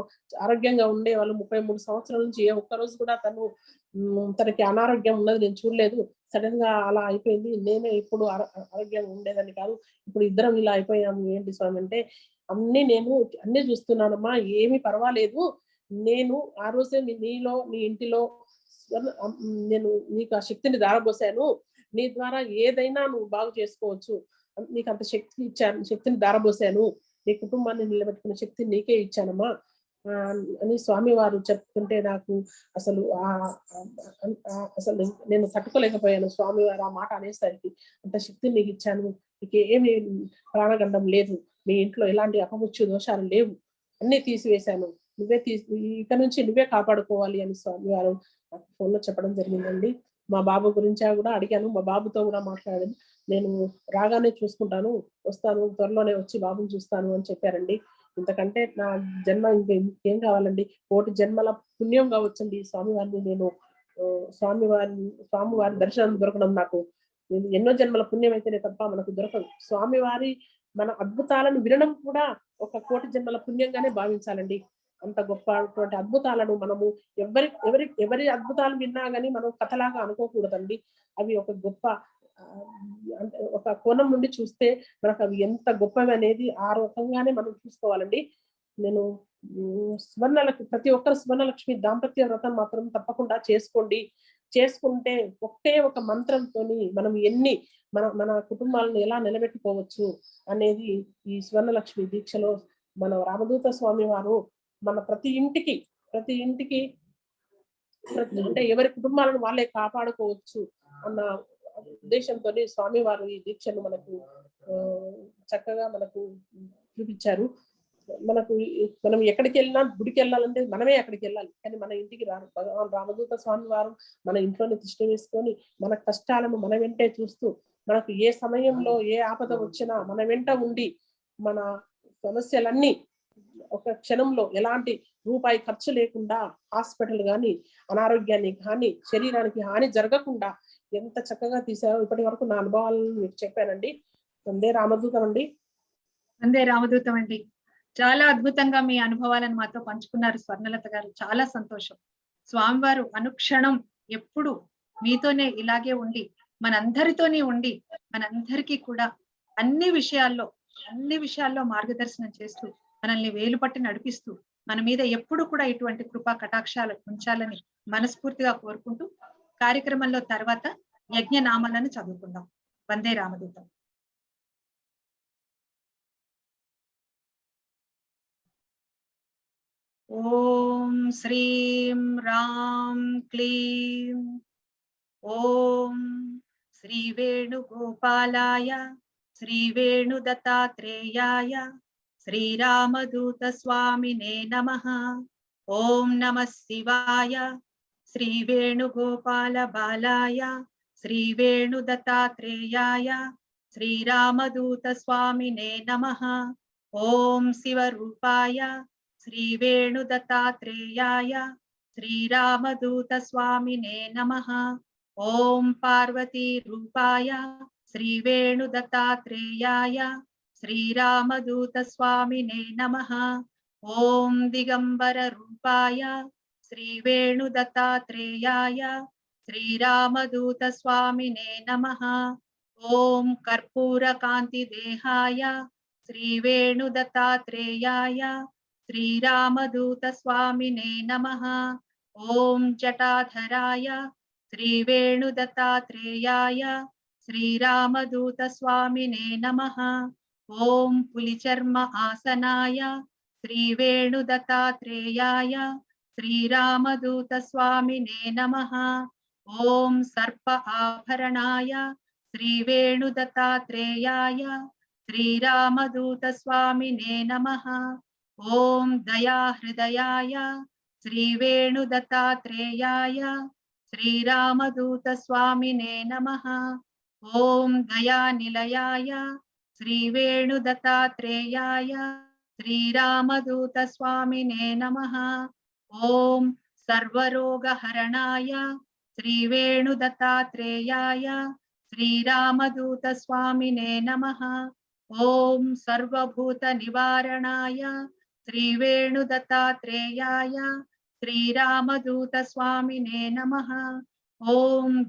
ఆరోగ్యంగా ఉండేవాళ్ళు 33 సంవత్సరాల నుంచి ఏ ఒక్క రోజు కూడా తనకి అనారోగ్యం ఉన్నది నేను చూడలేదు. సడన్ గా అలా అయిపోయింది. నేనే ఇప్పుడు ఆరోగ్యంగా ఉండేదాన్ని కాదు. ఇప్పుడు ఇద్దరం ఇలా అయిపోయాము. ఏంటి స్వామి అంటే, నేను అన్నీ చూస్తున్నానమ్మా, ఏమీ పర్వాలేదు. నేను ఆ రోజే నీలో నీ ఇంటిలో నేను నీకు ఆ శక్తిని ధారపోసాను. నీ ద్వారా ఏదైనా నువ్వు బాగు చేసుకోవచ్చు. నీకు అంత శక్తి ఇచ్చాను, శక్తిని ధారపోసాను. నీ కుటుంబాన్ని నిలబెట్టుకునే శక్తిని నీకే ఇచ్చానమ్మా అని స్వామి వారు చెప్తుంటే నాకు అసలు అసలు నేను తట్టుకోలేకపోయాను. స్వామి వారు ఆ మాట అనేసరికి, అంత శక్తిని నీకు ఇచ్చాను, నీకు ఏమి ప్రాణగండం లేదు, మీ ఇంట్లో ఎలాంటి అపముచ్చు దోషాలు లేవు, అన్నీ తీసివేశాను, ఇక నుంచి నువ్వే కాపాడుకోవాలి అని స్వామి వారు నాకు ఫోన్లో చెప్పడం జరిగిందండి. మా బాబు గురించి కూడా అడిగాను, మా బాబుతో కూడా మాట్లాడాను. నేను రాగానే చూసుకుంటాను, వస్తాను, త్వరలోనే వచ్చి బాబుని చూస్తాను అని చెప్పారండి. ఇంతకంటే నా జన్మ ఇంకేం కావాలండి? కోటి జన్మల పుణ్యం కావచ్చండి స్వామివారిని నేను స్వామివారి దర్శనం దొరకడం నాకు ఎన్నో జన్మల పుణ్యం అయితేనే తప్ప మనకు దొరకదు. స్వామివారి మన అద్భుతాలను వినడం కూడా ఒక కోటి జన్మల పుణ్యంగానే భావించాలండి. అంత గొప్పటువంటి అద్భుతాలను మనము ఎవరి అద్భుతాలు విన్నా గానీ మనం కథలాగా అనుకోకూడదండి. అవి ఒక గొప్ప అంటే ఒక కోణం నుండి చూస్తే మనకు అవి ఎంత గొప్పవి అనేది ఆ రకంగానే మనం చూసుకోవాలండి. నేను ప్రతి ఒక్కరు సువర్ణలక్ష్మి దాంపత్య వ్రతం మాత్రం తప్పకుండా చేసుకోండి. చేసుకుంటే ఒకే ఒక మంత్రంతోని మనం మన కుటుంబాలను ఎలా నిలబెట్టుకోవచ్చు అనేది ఈ సువర్ణలక్ష్మి దీక్షలో మన రామదూత స్వామి వారు మన ప్రతి ఇంటికి అంటే ఎవరి కుటుంబాలను వాళ్ళే కాపాడుకోవచ్చు అన్న ఉద్దేశంతో స్వామి వారు ఈ దీక్షను మనకు చక్కగా మనకు చూపించారు. మనం ఎక్కడికి వెళ్ళినా, గుడికి వెళ్ళాలంటే మనమే అక్కడికి వెళ్ళాలి, కానీ మన ఇంటికి రారు. భగవాన్ రామదూత స్వామి వారు మన ఇంట్లోనే తిష్ట వేసుకొని మన కష్టాలను మన వెంటే చూస్తూ, మనకు ఏ సమయంలో ఏ ఆపద వచ్చినా మన వెంట ఉండి మన సమస్యలన్నీ ఒక క్షణంలో ఎలాంటి రూపాయి ఖర్చు లేకుండా హాస్పిటల్ గాని, అనారోగ్యాన్ని కానీ, శరీరానికి హాని జరగకుండా ఎంత చక్కగా తీసారో ఇప్పటి వరకు నా అనుభవాలను మీకు చెప్పానండి. వందే రామదూతం అండి. వందే రామదూతం అండి. చాలా అద్భుతంగా మీ అనుభవాలను మాతో పంచుకున్నారు స్వర్ణలత గారు. చాలా సంతోషం. స్వామివారు అనుక్షణం ఎప్పుడు మీతోనే ఇలాగే ఉండి, మనందరితోనే ఉండి, మనందరికీ కూడా అన్ని విషయాల్లో మార్గదర్శనం చేస్తూ, మనల్ని వేలు పట్టి నడిపిస్తూ, మన మీద ఎప్పుడు కూడా ఇటువంటి కృపా కటాక్షాలు ఉంచాలని మనస్ఫూర్తిగా కోరుకుంటూ, కార్యక్రమంలో తర్వాత యజ్ఞనామాలను చదువుకుందాం. వందే రామదూతం. ఓం శ్రీం రాం క్లీం ఓం శ్రీ వేణుగోపాలాయ శ్రీ వేణుదత్తాత్రేయాయ శ్రీరామదూత స్వామినే నమః. ఓం నమః శివాయ శ్రీ వేణుగోపాల బాలాయ శ్రీ వేణుదత్తాత్రేయాయ శ్రీరామదూత స్వామినే నమః. ఓం శివరూపాయ శ్రీ వేణుదత్తాత్రేయాయ శ్రీరామదూత స్వామినే నమః. ఓం పార్వతీ రూపాయ శ్రీ వేణుదత్తాత్రేయాయ శ్రీరామదూత స్వామినే నమః. ఓం దిగంబర రూపాయ శ్రీ వేణుదత్తాత్రేయాయ శ్రీరామదూత స్వామినే నమః. ఓం కర్పూర కాంతి దేహాయ శ్రీ వేణుదత్తాత్రేయాయ శ్రీరామదూత స్వామినే నమః. ఓం జటాధరాయ శ్రీ వేణుదత్తాత్రేయాయ శ్రీరామదూత స్వామినే నమః. ఓం పులిచర్మ ఆసనాయ శ్రీ వేణుదత్తాత్రేయాయ శ్రీరామదూత స్వామినే నమః. ఓం సర్ప ఆభరణాయ శ్రీ వేణుదత్తాత్రేయాయ श्रीरामदूतस्वामिने नमः। ॐ दयाहृदयाय श्रीवेणुदत्तात्रेयाय श्रीरामदूतस्वामिने नमः। ॐ दयानिलयाय श्रीवेणुदत्तात्रेयाय श्रीरामदूतस्वामिने नमः। ॐ सर्वरोगहरणाय श्रीवेणुदत्तात्रेयाय श्रीरामदूतस्वामिने नमः। ॐ सर्वभूतनिवारणाय श्रीवेणुदत्तात्रेयाय श्रीरामदूतस्वामिने नमः। ॐ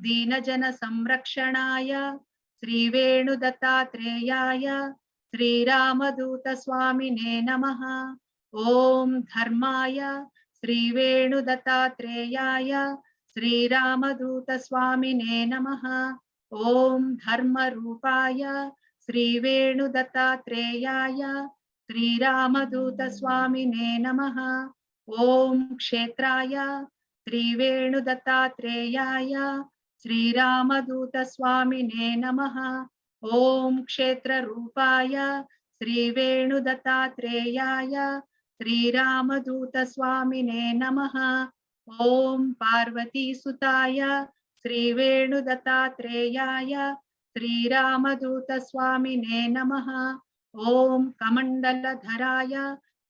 दीनजनसंरक्षणाय श्रीवेणुदत्तात्रेयाय श्रीरामदूतस्वामिने नमः। ॐ धर्माय श्रीवेणुदत्तात्रेयाय श्रीरामदूतस्वामिने नमः। ॐ धर्मरूपाय श्रीवेणुदत्तात्रेयाय श्रीरामदूतस्वामिने नमः। ॐ क्षेत्राय श्रीवेणुदत्तात्रेयाय श्रीरामदूतस्वामिने नमः। ॐ क्षेत्ररूपाय श्रीवेणुदत्तात्रेयाय श्रीरामदूतस्वामिने नमः। ॐ पार्वतीसुताय श्रीवेणुदत्तात्रेयाय श्रीरामदूतस्वामिने नमः। ॐ कमण्डलधराय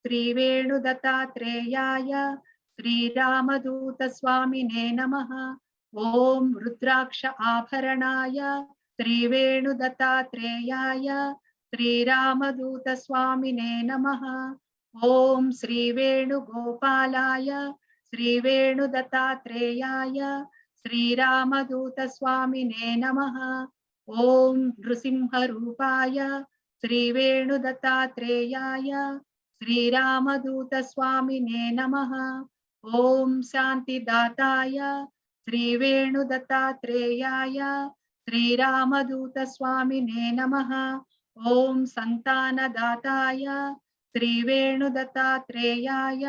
श्रीवेणुदत्तात्रेयाय श्रीरामदूतस्वामिने नमः। ॐ रुद्राक्ष आभरणाय श्रीवेणुदत्तात्रेयाय श्रीरामदूतस्वामिने नमः। ॐ श्रीवेणुगोपालाय श्रीवेणुदत्तात्रेयाय श्रीरामदूतस्वामिने नमः। ॐ नृसिंहरूपाय श्रीवेणुदत्तात्रेयाय श्रीरामदूतस्वामिने नमः। ॐ शान्तिदाताय श्रीवेणुदत्तात्रेयाय श्रीरामदूतस्वामिने नमः। ॐ सन्तानदाताय श्रीवेणुदत्तात्रेयाय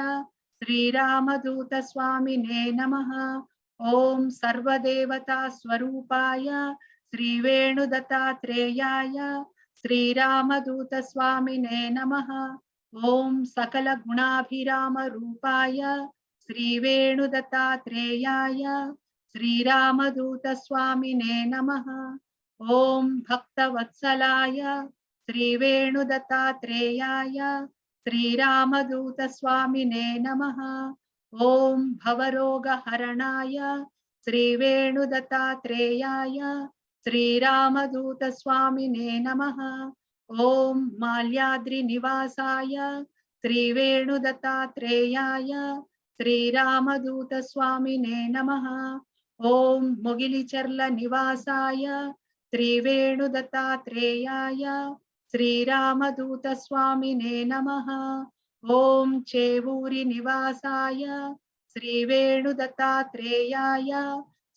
श्रीरामदूतस्वामिने नमः। ॐ सर्वदेवतास्वरूपाय श्रीवेणुदत्तात्रेयाय श्रीरामदूतस्वामिने नमः। ॐ सकलगुणाभिरामरूपाय श्रीवेणुदत्तात्रेयाय श्रीरामदूतस्वामिने नमः। ॐ भक्तवत्सलाय श्रीवेणुदत्तात्रेयाय श्रीरामदूतस्वामिने नमः। ॐ भवरोगहरणाय श्रीवेणुदत्तात्रेयाय श्रीरामदूतस्वामिने नमः। ॐ माल्याद्रिनिवासाय श्रीवेणुदत्तात्रेयाय श्रीरामदूतस्वामिने नमः। ॐ मुगिलिचर्लनिवासाय श्रीवेणुदत्तात्रेयाय श्रीरामदूतस्वामिने नमः। ॐ चेवूरिनिवासाय श्रीवेणुदत्तात्रेयाय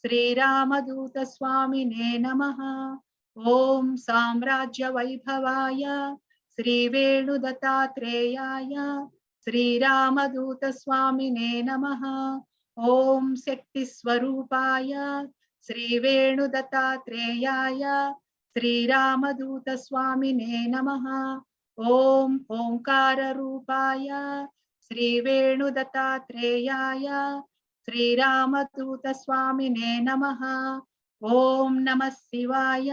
श्रीरामदूतस्वामिने नमः। ॐ साम्राज्यवैभवाय श्रीवेणुदत्तात्रेयाय श्रीरामदूतस्वामिने नमः। ॐ शक्तिस्वरूपाय श्रीवेणुदत्तात्रेयाय श्रीरामदूतस्वामिने नमः। ॐ ओंकाररूपाय श्रीवेणुदत्तात्रेयाय श्रीरामदूतस्वामिने नमः। ॐ नमः शिवाय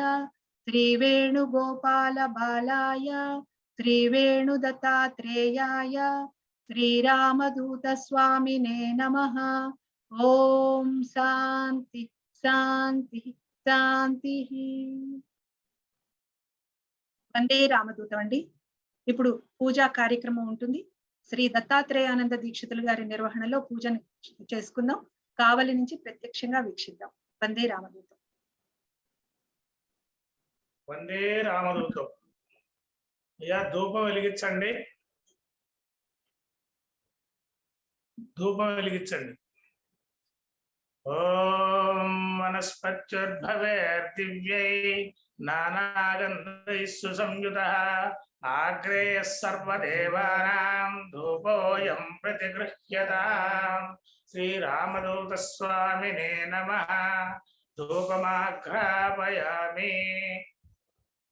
श्रीवेणुगोपालबालाय श्रीवेणुदत्तात्रेयाय श्रीरामदूतस्वामिने नमः। ॐ शान्ति शान्ति శాంతిః. వందే రామదూతం అండి. ఇప్పుడు పూజా కార్యక్రమం ఉంటుంది. శ్రీ దత్తాత్రేయానంద దీక్షితులు గారి నిర్వహణలో పూజను చేసుకుందాం. కావలి నుంచి ప్రత్యక్షంగా వీక్షిద్దాం. వందే రామదూతం. వందే రామదూతం. అయ్యా ధూపం వెలిగించండి, ధూపం వెలిగించండి. ఓం వనస్పత్యుద్భవేర్దివ్యై నానాగంధైః సుసంయుతః ఆగ్రేయః సర్వదేవానాం ధూపోయం ప్రతిగృహ్యతాం. శ్రీరామదూతస్వామినే నమః. ధూపమాఘ్రాపయామి.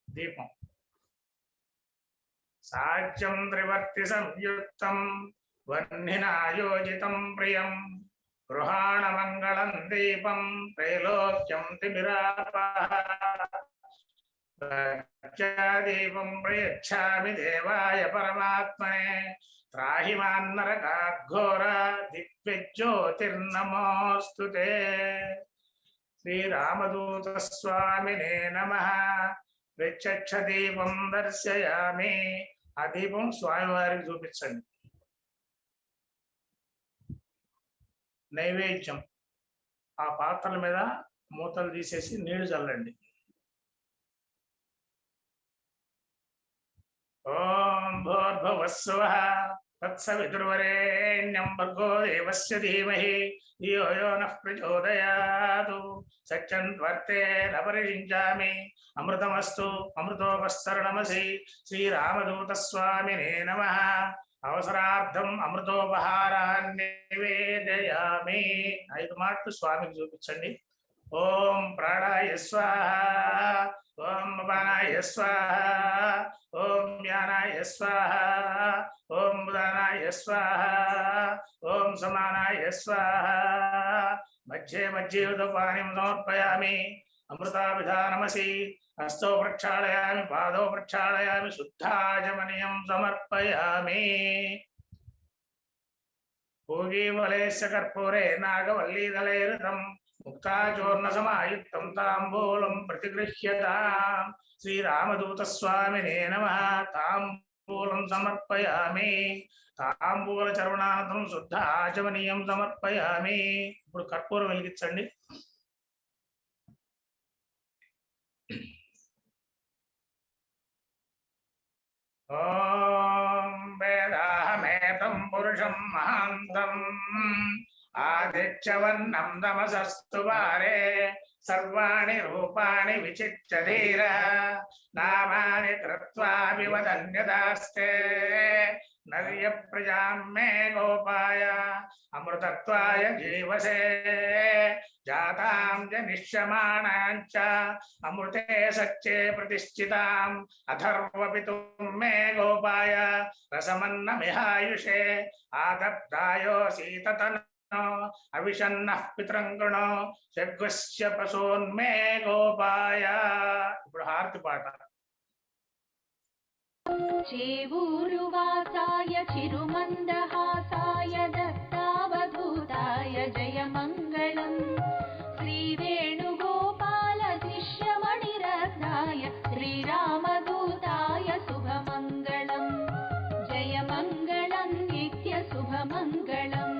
దీపం సాధ్యం త్రివర్తి సంయుక్తం వహ్నినాయోజితం ప్రియం గృహాణ మంగళం దీపం త్రైలోక్యం దీపం ప్రయచ్ఛామి దేవాయ పరమాత్మనే త్రాహి మాన్నరకాఘోర దిగ్విజ్యోతిర్నమోస్తుతే. శ్రీరామదూత స్వామినే నమః. ప్రత్యక్ష దీపం దర్శయామి. ఆ దీపం స్వామివారికి చూపించండి. నైవేద్యం ఆ పాత్రల మీద మూతలు తీసేసి నీళ్లు చల్లండి. ఓం భూర్భువస్సువః తత్సవితుర్వరేణ్యం భర్గో దేవస్య ధీమహి ధియో యో నః ప్రచోదయాత్. సత్యం త్వర్తేన పరిషించామి అమృతమస్తు అమృతోపస్తరణమసి. శ్రీరామదూత స్వామినే నమః. అవసరార్థం అమృతోపహారాన్ని నివేదయామి. 5 మాటలు స్వామికి చూపించండి. ఓం ప్రాణాయ స్వాహ, ఓం అపానాయ స్వాహ, ఓం జ్ఞానాయ స్వాహ, ఓం ఉదానాయ స్వాహ, ఓం సమానాయ స్వాహ. మధ్యే మధ్యే ఉదపానిం సమర్పయామి. అమృతాభిధానమసి. హస్తో ప్రక్షాళయామి, పాదో ప్రక్షాళయామి, శుద్ధాచమనీయం సమర్పయామి. పూగీవలేశ కర్పూరే నాగవల్లీదలైరథం ముక్తాచూర్ణ సమాయుక్తం తాంబూలం ప్రతిగృహ్యతాం. శ్రీరామదూత స్వామినే నమః. తాంబూలం సమర్పయామి. తాంబూల చర్వణానంతరం శుద్ధ ఆచమనీయం సమర్పయామి. ఇప్పుడు కర్పూరం వెలిగించండి. ఓం వేదాహమేతం పురుషం మహాంతం ఆదిత్యవర్ణం తమసస్తు వారే సర్వాణి రూపాణి విచిత్య ధీర నామాని కృత్వా వివదన్యదాస్తే నర్య ప్రజాం మే గోపాయ అమృతత్వాయ జీవసే జాతాం చ నిశ్యమానాం చ అమృతే సత్యే ప్రతిష్ఠితాం అథర్వపితుం మే గోపాయ రసమన్నమిహాయుషే ఆదప్తాయో సీతతన అవిషన్నః పితరం కృణో షడ్గస్య పశోన్మే గోపాయ. ఇప్పుడు హారతి పాట. చేవూరువాసాయ చిరుమందహాసాయ దత్తావధూతాయ జయమంగళం. శ్రీవేణుగోపాల శిష్యమణిరత్నాయ శ్రీరామదూతాయ శుభమంగళం. జయమంగళం నిత్య శుభమంగళం.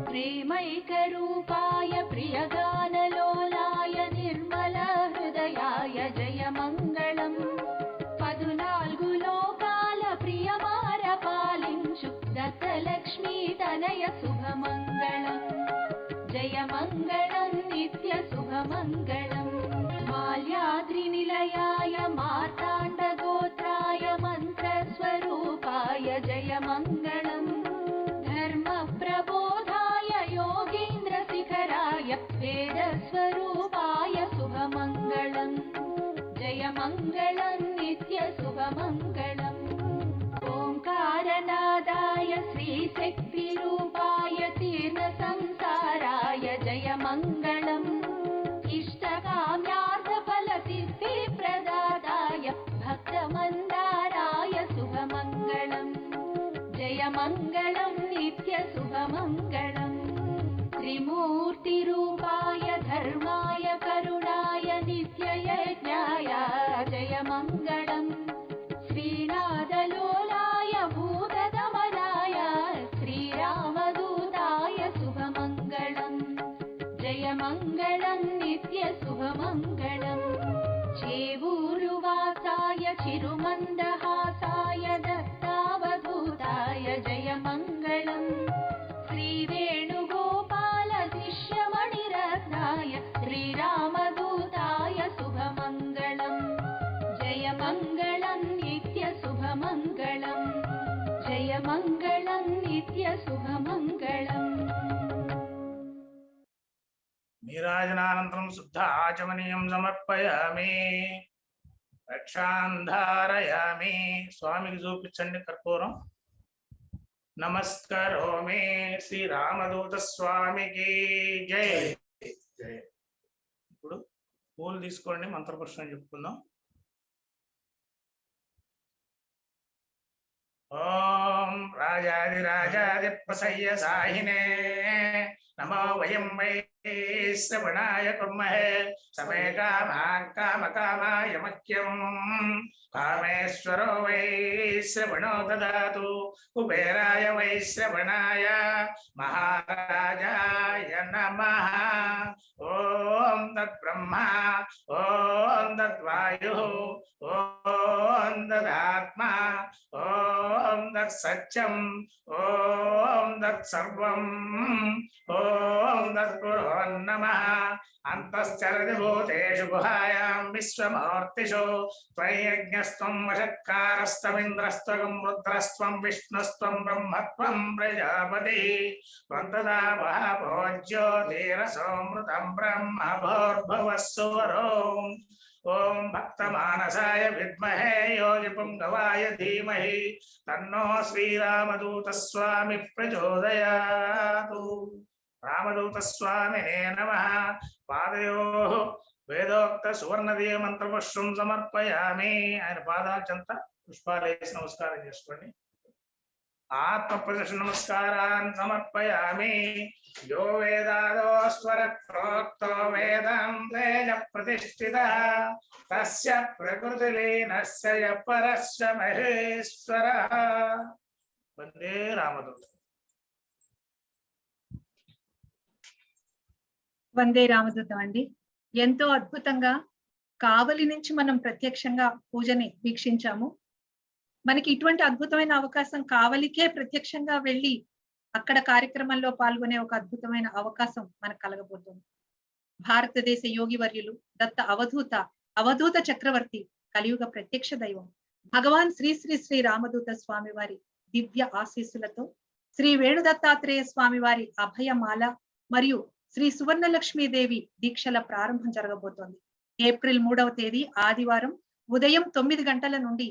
ప్రేమైకరూపాయ ప్రియగానలోలాయ నిర్మల హృదయాయ జయమంగళం. 14 లోకాల ప్రియమార పాలించు దత్తలక్ష్మీ తనయ శుభమంగళం. జయమంగళం నిత్య శుభమంగళం. మాల్యాద్రి నిలయాయ మార్తాండగోత్రాయ మంత్రస్వరూపాయ జయమంగళం. ధర్మ ప్రబోధాయ యోగీంద్ర శిఖరాయ వేదస్వరూపాయ శుభమంగళం. జయమంగళం నిత్య శుభమంగళం. ఓంకారనాదాయ శ్రీశక్తి రూపాయ తీర్ణ సంసారాయ జయమంగళం. ఇష్టకామ్యార్థఫల సిద్ధి ప్రదాతాయ భక్తమందారాయ శుభమంగళం. జయమంగళం నిత్య శుభమంగళం. త్రిమూర్తి రూపాయ ధర్మాయ కరుణాయ నిత్యయజ్ఞాయ జయమంగళం. శ్రీనాథలోలాయ భూతదమనాయ శ్రీరామదూతాయ శుభమంగళం. జయమంగళం నిత్య శుభమంగళం. చేవూరువాసాయ చిరుమందహాసాయ దత్తావధూతాయ జయమంగళం. శ్రీవేణుగోపాల శిష్యమణిరత్నాయ శ్రీరామదూతాయ శుభమంగళం. జయమంగళం నిత్య శుభమంగళం. జయమంగళం నిత్య శుభమంగళం. నీరాజనానంతరం శుద్ధ ఆచమనీయం సమర్పయామి. రక్షాంధారయామి. స్వామికి చూపించండి కర్పూరం. నమస్కరోమి. శ్రీ రామదూత స్వామికి జై. జై. ఇప్పుడు పూలు తీసుకోండి, మంత్రపురుషుని చెప్పుకుందాం. ఓం రాజాది ప్రసయ్య సాహినే నమో వయం వై శ్రవణాయ కుర్మహే సమే కామాయ మఖ్యం కామేశ్వరో వై శ్రవణో దదాతు కుబేరాయ వై శ్రవణాయ మహారాజాయ నమః. ఓం తద్బ్రహ్మ ఓం తద్వాయు ఓం తదాత్మ ఓం తత్సత్యం ఓం తత్సర్వం ఓం తద్గురోన్నమః. అంతశ్చరతి భూతేషు గుహాయాం విశ్వమూర్తిషు త్వయ్యజ్ఞస్త్వం వషత్కారస్త్వమింద్రస్త్వం రుద్రస్త్వం విష్ణుస్త్వం బ్రహ్మత్వం ప్రజాపతి త్వం తదా జ్యోతిరసోమృతం బ్రహ్మ భూర్భువస్సువరో. ఓం భక్తమానసాయ విద్మహే యోగిపుంగవాయ ధీమహి తన్నో శ్రీరామదూత స్వామి ప్రచోదయాతు. రామదూత స్వామినే నమః. పాదయోః వేదోక్త సువర్ణదీయ మంత్రపుష్పం సమర్పయామి. ఆయన పాదాచంత పుష్పాలేసి నమస్కారం చేసుకోండి. ఆత్మ ప్రదర్శన నమస్కారాన్ని సమర్పయామి. యో వేదాదో స్వర ప్రోక్తో వేదం తేజ ప్రతిష్ఠిత తస్య ప్రకృతిలీనస్య పరస్య మహేశ్వర. వందే రామదూత. వందే రామదూతం అండి. ఎంతో అద్భుతంగా కావలి నుంచి మనం ప్రత్యక్షంగా పూజని వీక్షించాము. మనకి ఇటువంటి అద్భుతమైన అవకాశం కావలికే ప్రత్యక్షంగా వెళ్ళి అక్కడ కార్యక్రమంలో పాల్గొనే ఒక అద్భుతమైన అవకాశం మనకు కలగబోతుంది. భారతదేశ యోగి వర్యులు దత్త అవధూత చక్రవర్తి కలియుగ ప్రత్యక్ష దైవం భగవాన్ శ్రీ శ్రీ శ్రీ రామదూత స్వామి వారి దివ్య ఆశీస్సులతో శ్రీ వేణుదత్తాత్రేయ స్వామి వారి అభయమాల మరియు శ్రీ సువర్ణలక్ష్మీదేవి దీక్షల ప్రారంభం జరగబోతోంది. ఏప్రిల్ 3వ తేదీ ఆదివారం ఉదయం 9 గంటల నుండి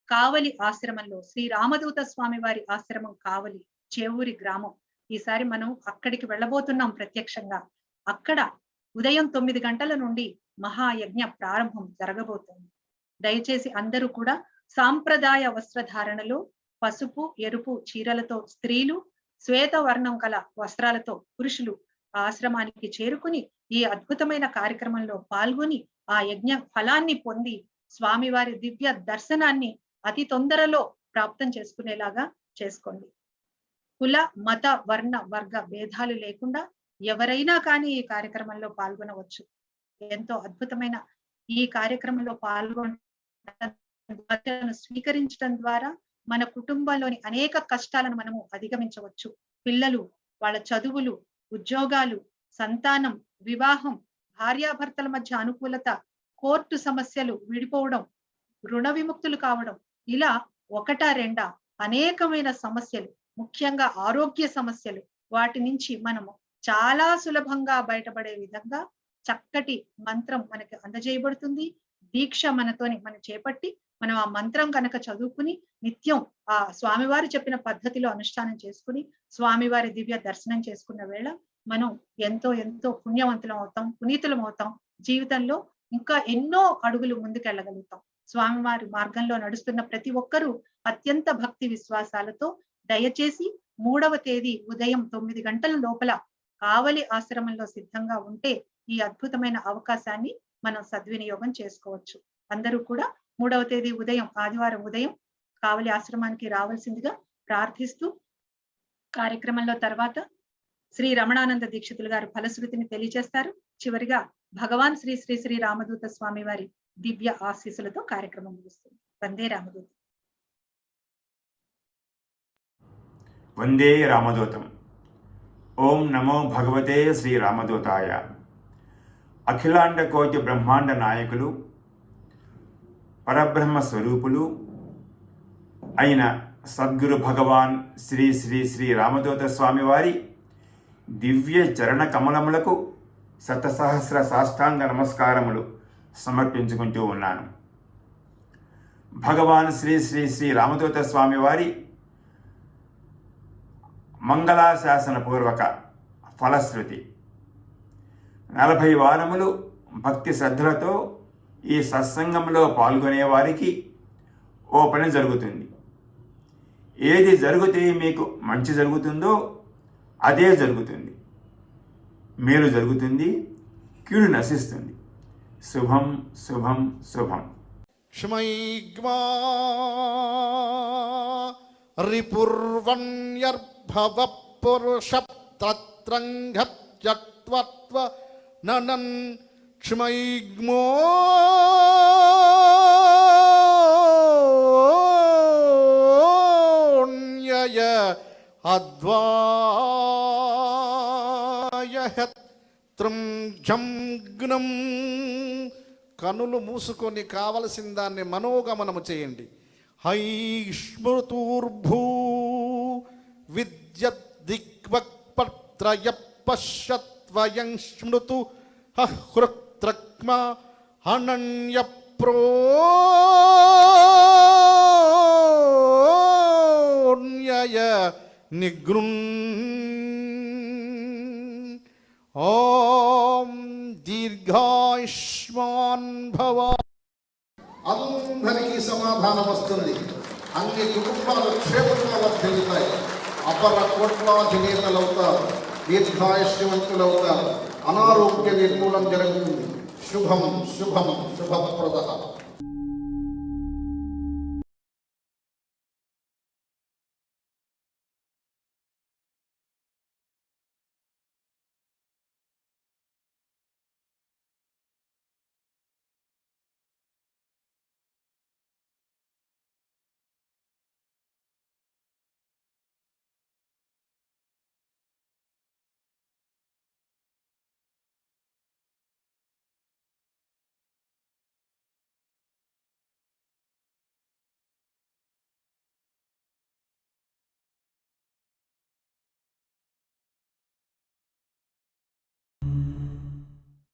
కావలి ఆశ్రమంలో, శ్రీ రామదూత స్వామి వారి ఆశ్రమం కావలి చేవూరి గ్రామం. ఈసారి మనం అక్కడికి వెళ్ళబోతున్నాం ప్రత్యక్షంగా. అక్కడ ఉదయం 9 గంటల నుండి మహాయజ్ఞ ప్రారంభం జరగబోతోంది. దయచేసి అందరూ కూడా సాంప్రదాయ వస్త్రధారణలో పసుపు ఎరుపు చీరలతో స్త్రీలు, శ్వేత వర్ణం గల వస్త్రాలతో పురుషులు ఆశ్రమానికి చేరుకుని ఈ అద్భుతమైన కార్యక్రమంలో పాల్గొని ఆ యజ్ఞ ఫలాన్ని పొంది స్వామివారి దివ్య దర్శనాన్ని అతి తొందరలో ప్రాప్తం చేసుకునేలాగా చేసుకోండి. కుల మత వర్ణ వర్గ భేదాలు లేకుండా ఎవరైనా కానీ ఈ కార్యక్రమంలో పాల్గొనవచ్చు. ఎంతో అద్భుతమైన ఈ కార్యక్రమంలో పాల్గొనడం స్వీకరించడం ద్వారా మన కుటుంబంలోని అనేక కష్టాలను మనము అధిగమించవచ్చు. పిల్లలు, వాళ్ళ చదువులు, ఉద్యోగాలు, సంతానం, వివాహం, భార్యాభర్తల మధ్య అనుకూలత, కోర్టు సమస్యలు విడిపోవడం, రుణ విముక్తులు కావడం, ఇలా ఒకటా రెండా అనేకమైన సమస్యలు, ముఖ్యంగా ఆరోగ్య సమస్యలు, వాటి నుంచి మనము చాలా సులభంగా బయటపడే విధంగా చక్కటి మంత్రం మనకి అందజేయబడుతుంది. దీక్ష మనం చేపట్టి మనం ఆ మంత్రం కనుక చదువుకుని నిత్యం ఆ స్వామివారు చెప్పిన పద్ధతిలో అనుష్ఠానం చేసుకుని స్వామివారి దివ్య దర్శనం చేసుకున్న వేళ మనం ఎంతో ఎంతో పుణ్యవంతులం అవుతాం, పునీతులం అవుతాం. జీవితంలో ఇంకా ఎన్నో అడుగులు ముందుకెళ్ళగలుగుతాం. స్వామివారి మార్గంలో నడుస్తున్న ప్రతి ఒక్కరూ అత్యంత భక్తి విశ్వాసాలతో దయచేసి 3వ తేదీ ఉదయం 9 గంటల లోపల కావలి ఆశ్రమంలో సిద్ధంగా ఉంటే ఈ అద్భుతమైన అవకాశాన్ని మనం సద్వినియోగం చేసుకోవచ్చు. అందరూ కూడా 3వ తేదీ ఉదయం, ఆదివారం ఉదయం కావలి ఆశ్రమానికి రావాల్సిందిగా ప్రార్థిస్తూ, కార్యక్రమంలో తర్వాత శ్రీ రమణానంద దీక్షితులు గారు ఫలశ్రుతిని తెలియజేస్తారు. చివరిగా భగవాన్ శ్రీ శ్రీ శ్రీ రామదూత స్వామి వారి దివ్య ఆశీస్సులతో కార్యక్రమం ముగుస్తుంది. వందే రామదూత. వందే రామదూతం. ఓం నమో భగవతే శ్రీ రామదూతాయ. అఖిలాండ కోటి బ్రహ్మాండ నాయకులు, పరబ్రహ్మ స్వరూపులు అయిన సద్గురు భగవాన్ శ్రీ శ్రీ శ్రీ రామదూత స్వామి వారి దివ్య చరణ కమలములకు శతసహస్ర సాష్టాంగ నమస్కారములు సమర్పించుకుంటూ ఉన్నాను. భగవాన్ శ్రీ శ్రీ శ్రీ రామదూత స్వామి వారి మంగళాశాసనపూర్వక ఫలశ్రుతి. 40 వారములు భక్తి శ్రద్ధలతో ఈ సత్సంగంలో పాల్గొనే వారికి ఓ పని జరుగుతుంది. ఏది జరిగితే మీకు మంచి జరుగుతుందో అదే జరుగుతుంది. మేలు జరుగుతుంది, కీడు నశిస్తుంది. శుభం శుభం శుభం. క్ష్మైగ్మా రిపుర్వణ్యర్భవ పురుష తత్రంగత్యత్వత్వ ననన్ క్ష్మైగ్మో అద్వాయహత్రం జంగ్నం. కనులు మూసుకొని కావలసిన దాన్ని మనోగమనము చేయండి. హైష్మృతూర్భూ విద్యద్దిగ్వక్పత్రయ పశ్యత్వయం స్మృతు హృత్రక్మ అనన్యప్రోణ్యయ నిగృన్. ఓం దీర్ఘాయుష్మాన్ భవ. అందరికీ సమాధానం వస్తుంది. అన్ని కుటుంబాలు క్షేమంగా వర్ధిల్లుతాయి. అపర కోట్లాధినేతలవుతారు, దీర్ఘాయుష్యవంతులవుతారు, అనారోగ్య నిర్మూలన జరుగుతుంది. శుభం శుభం శుభప్రద.